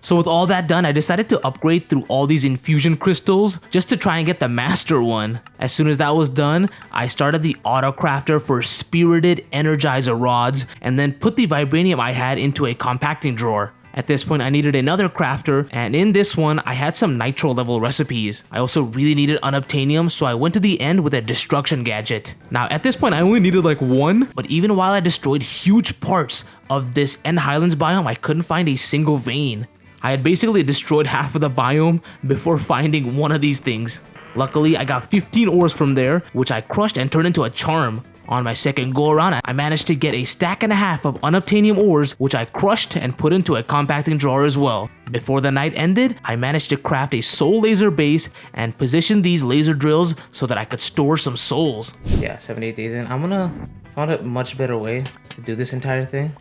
So with all that done, I decided to upgrade through all these infusion crystals just to try and get the master one. As soon as that was done, I started the auto crafter for spirited energizer rods and then put the vibranium I had into a compacting drawer. At this point, I needed another crafter, and in this one, I had some nitro level recipes. I also really needed unobtainium, so I went to the end with a destruction gadget. Now, at this point, I only needed like one, but even while I destroyed huge parts of this End Highlands biome, I couldn't find a single vein. I had basically destroyed half of the biome before finding one of these things. Luckily, I got 15 ores from there, which I crushed and turned into a charm. On my second go around, I managed to get a stack and a half of unobtainium ores, which I crushed and put into a compacting drawer as well. Before the night ended, I managed to craft a soul laser base and position these laser drills so that I could store some souls. Yeah, 78 days in. I'm gonna find a much better way to do this entire thing.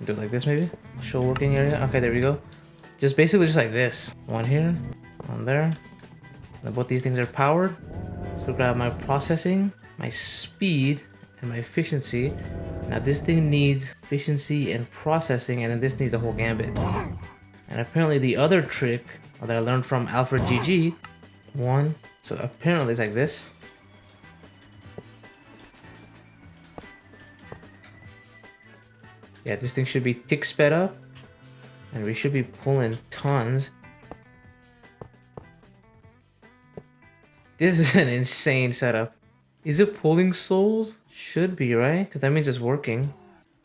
Do it like this maybe? Show working area. Okay, there we go. Just basically just like this. One here, one there. Now both these things are powered. Let's go grab my processing, my speed, and my efficiency. Now this thing needs efficiency and processing, and then this needs a whole gambit. And apparently the other trick that I learned from Alfred GG, so apparently it's like this. Yeah, this thing should be tick sped up, and we should be pulling tons. This is an insane setup. Is it pulling souls? Should be, right? Because that means it's working.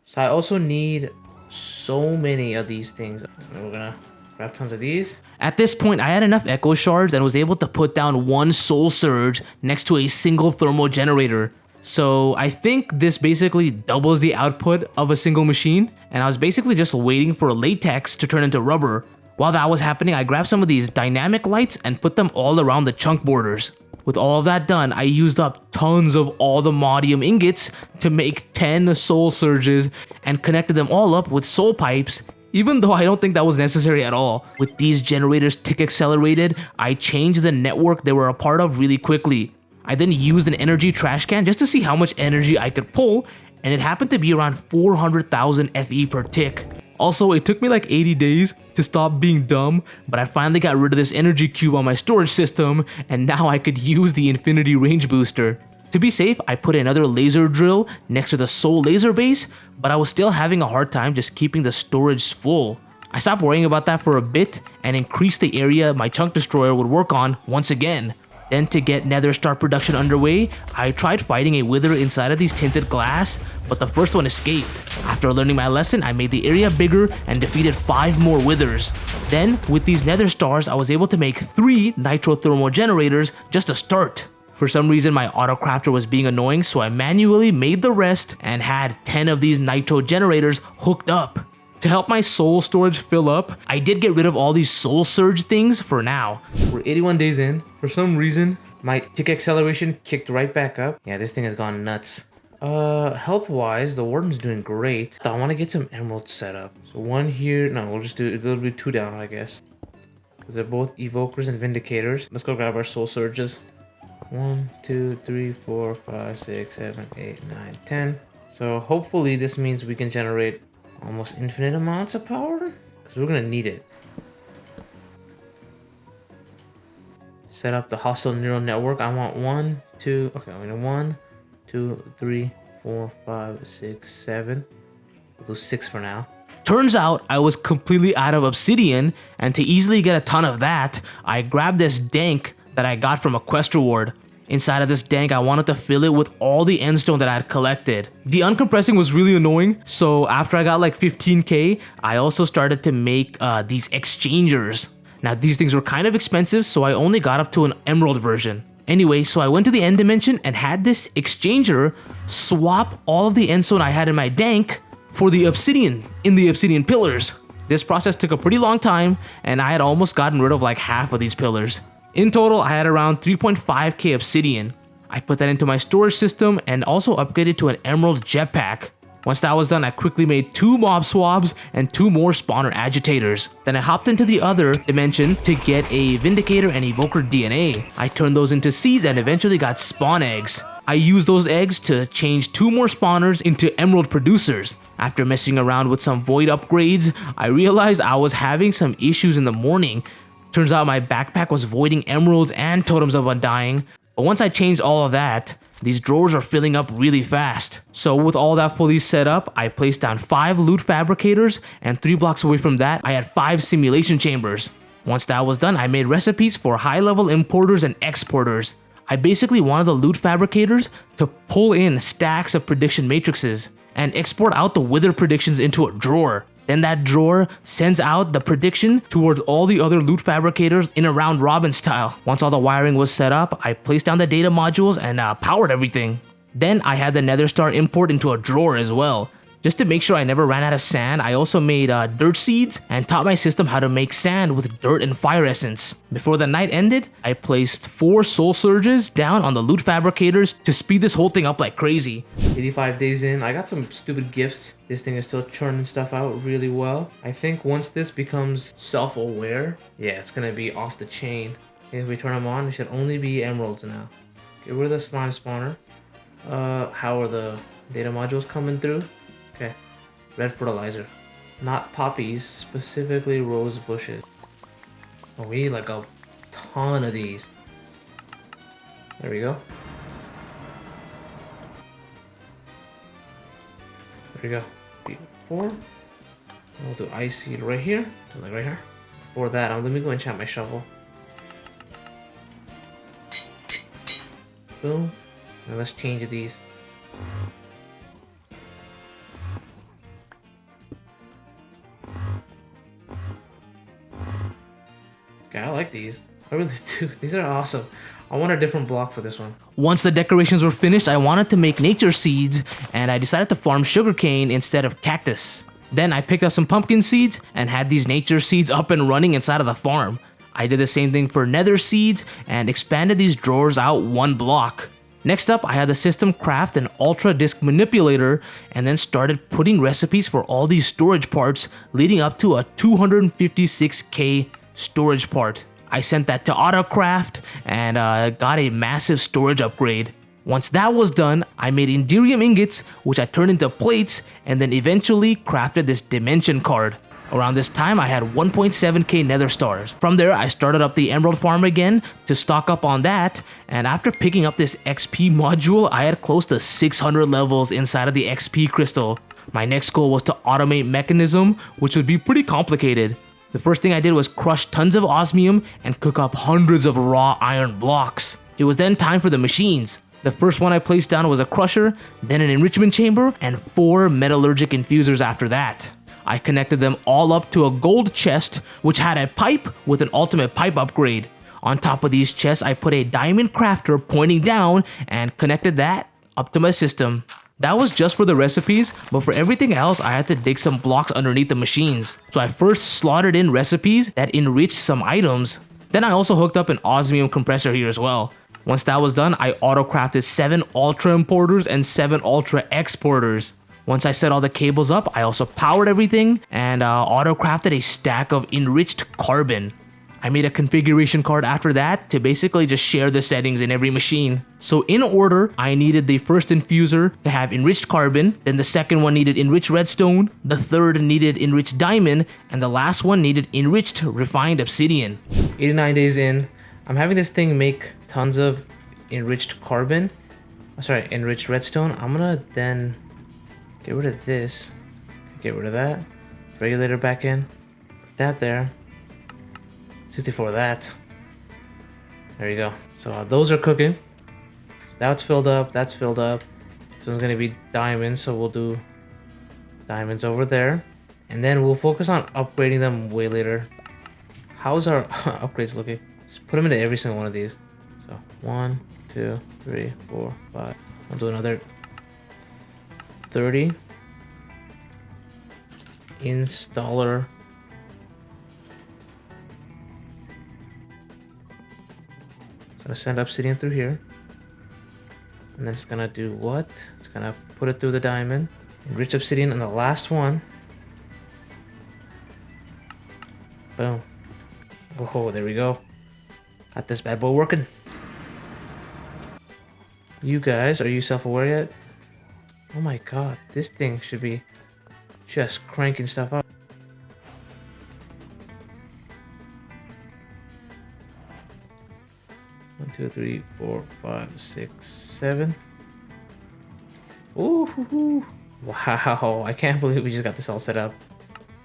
So I also need so many of these things. We're gonna grab tons of these. At this point, I had enough echo shards and was able to put down one soul surge next to a single thermal generator. So I think this basically doubles the output of a single machine, and I was basically just waiting for latex to turn into rubber. While that was happening, I grabbed some of these dynamic lights and put them all around the chunk borders. With all of that done, I used up tons of all the modium ingots to make 10 soul surges and connected them all up with soul pipes, even though I don't think that was necessary at all. With these generators tick accelerated, I changed the network they were a part of really quickly. I then used an energy trash can just to see how much energy I could pull, and it happened to be around 400,000 FE per tick. Also, it took me like 80 days to stop being dumb, but I finally got rid of this energy cube on my storage system, and now I could use the infinity range booster. To be safe, I put another laser drill next to the soul laser base, but I was still having a hard time just keeping the storage full. I stopped worrying about that for a bit and increased the area my chunk destroyer would work on once again. Then to get nether star production underway, I tried fighting a wither inside of these tinted glass, but the first one escaped. After learning my lesson, I made the area bigger and defeated 5 more withers. Then, with these nether stars, I was able to make 3 nitrothermal generators just to start. For some reason, my auto crafter was being annoying, so I manually made the rest and had 10 of these nitro generators hooked up. To help my soul storage fill up, I did get rid of all these soul surge things for now. We're 81 days in. For some reason, my tick acceleration kicked right back up. Yeah, this thing has gone nuts. Health-wise, the Warden's doing great. I want to get some emeralds set up. So one here. No, we'll just do it. It'll be 2 down, I guess. Because they're both evokers and vindicators. Let's go grab our soul surges. 1, 2, 3, 4, 5, 6, 7, 8, 9, 10. So hopefully this means we can generate almost infinite amounts of power, because we're gonna need it. Set up the hostile neural network. I want 1, 2. Okay, I mean 1, 2, 3, 4, 5, 6, 7. We'll do 6 for now. Turns out I was completely out of obsidian, and to easily get a ton of that, I grabbed this dank that I got from a quest reward. Inside of this dank, I wanted to fill it with all the endstone that I had collected. The uncompressing was really annoying, so after I got like 15k, I also started to make these exchangers. Now these things were kind of expensive, so I only got up to an emerald version. Anyway, so I went to the end dimension and had this exchanger swap all of the endstone I had in my dank for the obsidian in the obsidian pillars. This process took a pretty long time, and I had almost gotten rid of like half of these pillars. In total, I had around 3.5k obsidian. I put that into my storage system and also upgraded to an emerald jetpack. Once that was done, I quickly made 2 mob swabs and 2 more spawner agitators. Then I hopped into the other dimension to get a Vindicator and Evoker DNA. I turned those into seeds and eventually got spawn eggs. I used those eggs to change 2 more spawners into emerald producers. After messing around with some void upgrades, I realized I was having some issues in the morning. Turns out my backpack was voiding emeralds and totems of undying. But once I changed all of that, these drawers are filling up really fast. So with all that fully set up, I placed down 5 loot fabricators, and 3 blocks away from that, I had 5 simulation chambers. Once that was done, I made recipes for high-level importers and exporters. I basically wanted the loot fabricators to pull in stacks of prediction matrices and export out the wither predictions into a drawer. Then that drawer sends out the prediction towards all the other loot fabricators in a round robin style. Once all the wiring was set up, I placed down the data modules and powered everything. Then I had the nether star import into a drawer as well. Just to make sure I never ran out of sand, I also made dirt seeds and taught my system how to make sand with dirt and fire essence. Before the night ended, I placed 4 soul surges down on the loot fabricators to speed this whole thing up like crazy. 85 days in, I got some stupid gifts. This thing is still churning stuff out really well. I think once this becomes self-aware, yeah, it's gonna be off the chain. If we turn them on, it should only be emeralds now. Get rid of the slime spawner. How are the data modules coming through? Okay, red fertilizer. Not poppies, specifically rose bushes. Oh, we need like a ton of these. There we go. There we go. 4. We'll do ice seed right here. Do like right here. For that, let me go enchant my shovel. Boom. Now let's change these. Okay, I like these. I really do. These are awesome. I want a different block for this one. Once the decorations were finished, I wanted to make nature seeds, and I decided to farm sugarcane instead of cactus. Then I picked up some pumpkin seeds and had these nature seeds up and running inside of the farm. I did the same thing for nether seeds and expanded these drawers out 1 block. Next up, I had the system craft an ultra disk manipulator and then started putting recipes for all these storage parts, leading up to a 256k storage part. I sent that to AutoCraft and got a massive storage upgrade. Once that was done, I made Enderium ingots, which I turned into plates, and then eventually crafted this dimension card. Around this time, I had 1.7k nether stars. From there, I started up the emerald farm again to stock up on that, and after picking up this XP module, I had close to 600 levels inside of the XP crystal. My next goal was to automate mechanism, which would be pretty complicated. The first thing I did was crush tons of osmium and cook up hundreds of raw iron blocks. It was then time for the machines. The first one I placed down was a crusher, then an enrichment chamber, and 4 metallurgic infusers after that. I connected them all up to a gold chest, which had a pipe with an ultimate pipe upgrade. On top of these chests, I put a diamond crafter pointing down and connected that up to my system. That was just for the recipes, but for everything else, I had to dig some blocks underneath the machines. So I first slotted in recipes that enriched some items. Then I also hooked up an osmium compressor here as well. Once that was done, I auto-crafted 7 ultra importers and 7 ultra exporters. Once I set all the cables up, I also powered everything and auto-crafted a stack of enriched carbon. I made a configuration card after that to basically just share the settings in every machine. So in order, I needed the first infuser to have enriched carbon, then the second one needed enriched redstone, the third needed enriched diamond, and the last one needed enriched refined obsidian. 89 days in, I'm having this thing make tons of enriched carbon. Sorry, enriched redstone. I'm gonna then get rid of this, get rid of that, regulator back in, put that there. 64 of that. There you go. So those are cooking. That's filled up. That's filled up. This one's gonna be diamonds, so we'll do diamonds over there, and then we'll focus on upgrading them way later. How's our upgrades looking? Just put them into every single one of these. So 1, 2, 3, 4, 5. I'll do another 30. Installer gonna send obsidian through here. And then it's gonna do what? It's gonna put it through the diamond. Enrich obsidian on the last one. Boom. Oh, there we go. Got this bad boy working. You guys, are you self-aware yet? Oh my god, this thing should be just cranking stuff up. One, two, three, 4, 5, 6, 7. Ooh, wow, I can't believe we just got this all set up.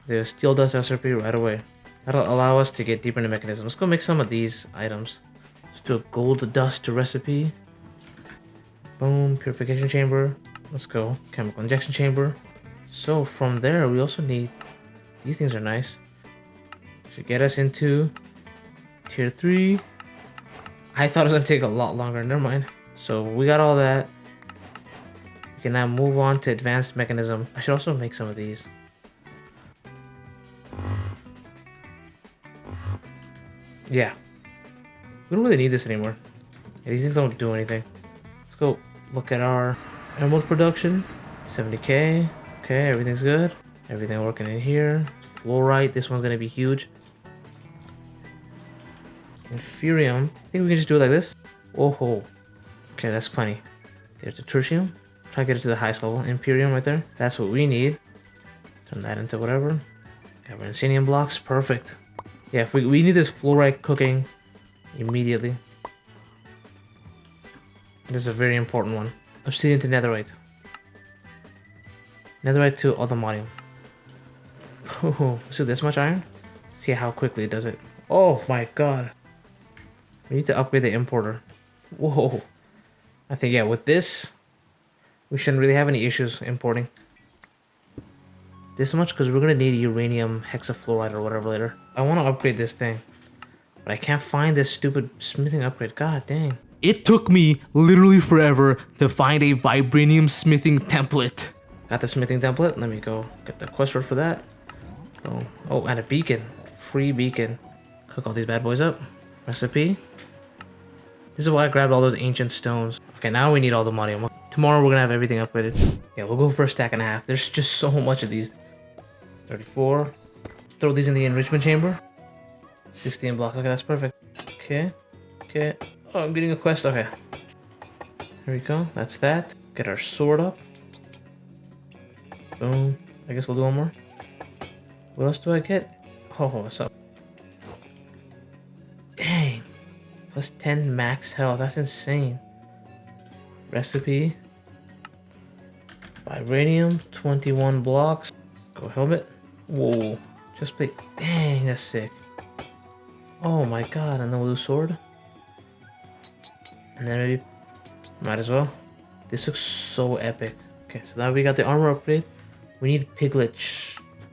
There's steel dust recipe right away. That'll allow us to get deeper into mechanism. Let's go make some of these items. Let's do a gold dust recipe. Boom, purification chamber. Let's go, chemical injection chamber. So from there, we also need, these things are nice. Should get us into tier 3. I thought it was gonna take a lot longer, never mind. So we got all that. We can now move on to advanced mechanism. I should also make some of these. Yeah. We don't really need this anymore. Yeah, these things don't do anything. Let's go look at our emerald production. 70k. Okay, everything's good. Everything working in here. Fluorite, this one's gonna be huge. Inferium. I think we can just do it like this. Oh, okay, that's plenty. There's the tertium. Try to get it to the highest level. Imperium right there. That's what we need. Turn that into whatever. Carbon blocks. Perfect. Yeah, if we need this fluorite cooking immediately. This is a very important one. Obsidian to netherite. Netherite to adamantium. Oh, let's do this much iron. See how quickly it does it. Oh my god. We need to upgrade the importer. Whoa. I think, yeah, with this, we shouldn't really have any issues importing this much because we're going to need uranium hexafluoride or whatever later. I want to upgrade this thing, but I can't find this stupid smithing upgrade. God dang. It took me literally forever to find a vibranium smithing template. Got the smithing template. Let me go get the quest word for that. Oh, and a beacon. Free beacon. Cook all these bad boys up. Recipe. This is why I grabbed all those ancient stones. Okay, now we need all the money. Tomorrow we're gonna have everything upgraded. Yeah, we'll go for a stack and a half. There's just so much of these. 34. Throw these in the enrichment chamber. 16 blocks. Okay, that's perfect. Okay. Oh, I'm getting a quest. Okay. Here we go. That's that. Get our sword up. Boom. I guess we'll do one more. What else do I get? Oh, what's up? Dang. Plus 10 max health. That's insane. Recipe. Vibranium. 21 blocks. Go helmet. Whoa. Just play. Dang, that's sick. Oh my god. And then we'll do sword. And then maybe. Might as well. This looks so epic. Okay, so now we got the armor upgrade. We need piglet.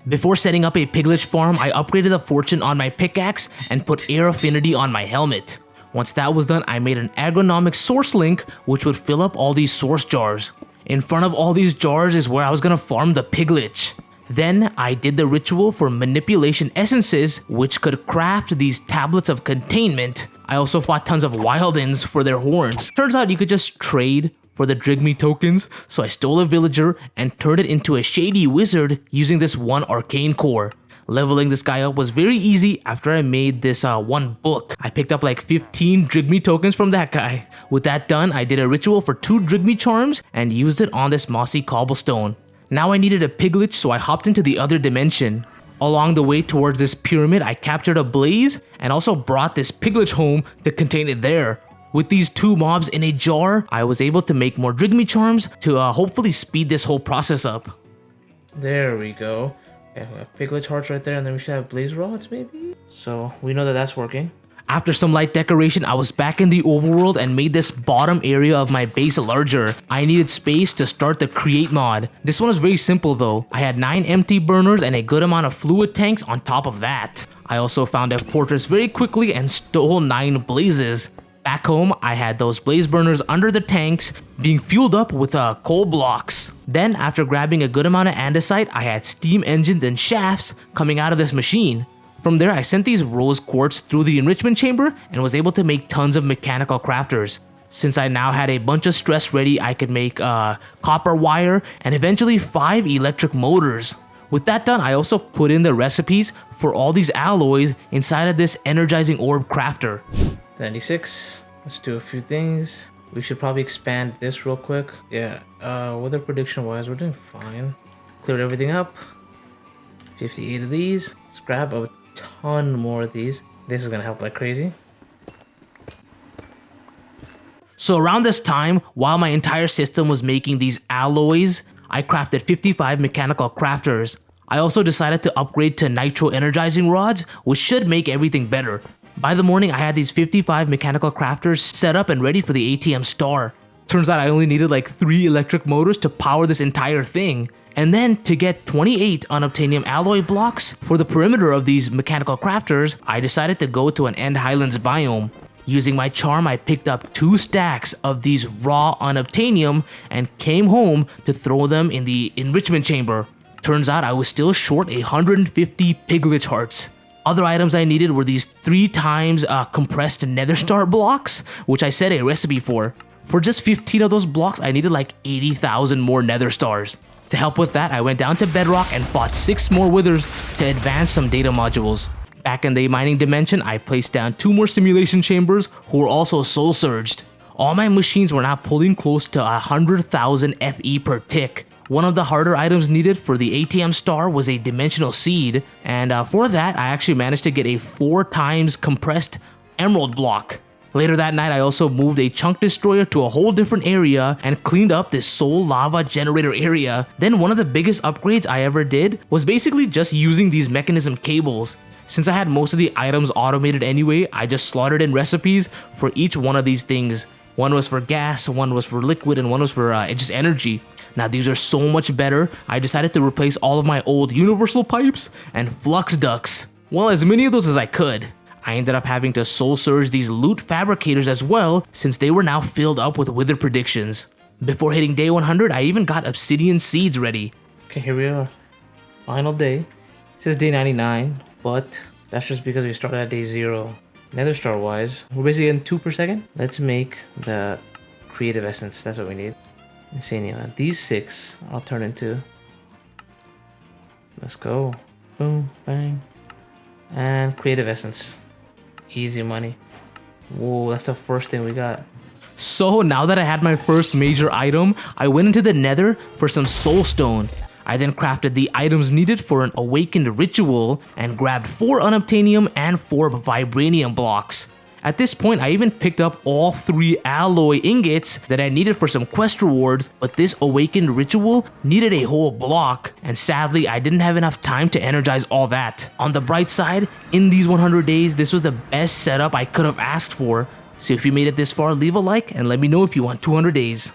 Before setting up a piglet farm, I upgraded the fortune on my pickaxe and put air affinity on my helmet. Once that was done, I made an agronomic source link which would fill up all these source jars. In front of all these jars is where I was gonna farm the piglet. Then I did the ritual for manipulation essences which could craft these tablets of containment. I also fought tons of wildens for their horns. Turns out you could just trade for the Drigme tokens, so I stole a villager and turned it into a shady wizard using this one arcane core. Leveling this guy up was very easy after I made this one book. I picked up like 15 Drigme tokens from that guy. With that done, I did a ritual for 2 Drigme charms and used it on this mossy cobblestone. Now I needed a piglet, so I hopped into the other dimension. Along the way towards this pyramid, I captured a blaze and also brought this piglet home to contain it there. With these 2 mobs in a jar, I was able to make more Drigme charms to hopefully speed this whole process up. There we go. Okay, we have piglet hearts right there, and then we should have blaze rods maybe? So we know that that's working. After some light decoration, I was back in the overworld and made this bottom area of my base larger. I needed space to start the create mod. This one was very simple though. I had 9 empty burners and a good amount of fluid tanks on top of that. I also found a fortress very quickly and stole 9 blazes. Back home, I had those blaze burners under the tanks being fueled up with coal blocks. Then, after grabbing a good amount of andesite, I had steam engines and shafts coming out of this machine. From there, I sent these rose quartz through the enrichment chamber and was able to make tons of mechanical crafters. Since I now had a bunch of stress ready, I could make copper wire and eventually 5 electric motors. With that done, I also put in the recipes for all these alloys inside of this energizing orb crafter. 96. Let's do a few things. We should probably expand this real quick. Yeah, weather prediction wise, we're doing fine. Cleared everything up. 58 of these. Let's grab a ton more of these. This is gonna help like crazy. So around this time, while my entire system was making these alloys, I crafted 55 mechanical crafters. I also decided to upgrade to nitro energizing rods, which should make everything better. By the morning, I had these 55 mechanical crafters set up and ready for the ATM STAR. Turns out I only needed like 3 electric motors to power this entire thing. And then to get 28 unobtainium alloy blocks for the perimeter of these mechanical crafters, I decided to go to an End Highlands biome. Using my charm, I picked up 2 stacks of these raw unobtainium and came home to throw them in the enrichment chamber. Turns out I was still short 150 piglet hearts. Other items I needed were these 3 times compressed nether star blocks, which I set a recipe for. For just 15 of those blocks, I needed like 80,000 more nether stars. To help with that, I went down to bedrock and fought 6 more withers to advance some data modules. Back in the mining dimension, I placed down 2 more simulation chambers who were also soul surged. All my machines were now pulling close to 100,000 FE per tick. One of the harder items needed for the ATM STAR was a dimensional seed, and for that I actually managed to get a 4 times compressed emerald block. Later that night, I also moved a chunk destroyer to a whole different area and cleaned up this soul lava generator area. Then one of the biggest upgrades I ever did was basically just using these mechanism cables. Since I had most of the items automated anyway, I just slaughtered in recipes for each one of these things. One was for gas, one was for liquid, and one was for just energy. Now these are so much better, I decided to replace all of my old universal pipes and flux ducts. Well, as many of those as I could. I ended up having to soul surge these loot fabricators as well, since they were now filled up with wither predictions. Before hitting day 100, I even got obsidian seeds ready. Okay, here we are. Final day. It says day 99, but that's just because we started at day 0. Nether star wise, we're basically getting 2 per second. Let's make the creative essence. That's what we need. Insania. These 6 I'll turn into. Let's go. Boom, bang. And creative essence. Easy money. Whoa, that's the first thing we got. So now that I had my first major item, I went into the nether for some soulstone. I then crafted the items needed for an awakened ritual and grabbed 4 unobtainium and 4 vibranium blocks. At this point, I even picked up all 3 alloy ingots that I needed for some quest rewards, but this awakened ritual needed a whole block, and sadly, I didn't have enough time to energize all that. On the bright side, in these 100 days, this was the best setup I could have asked for. So if you made it this far, leave a like and let me know if you want 200 days.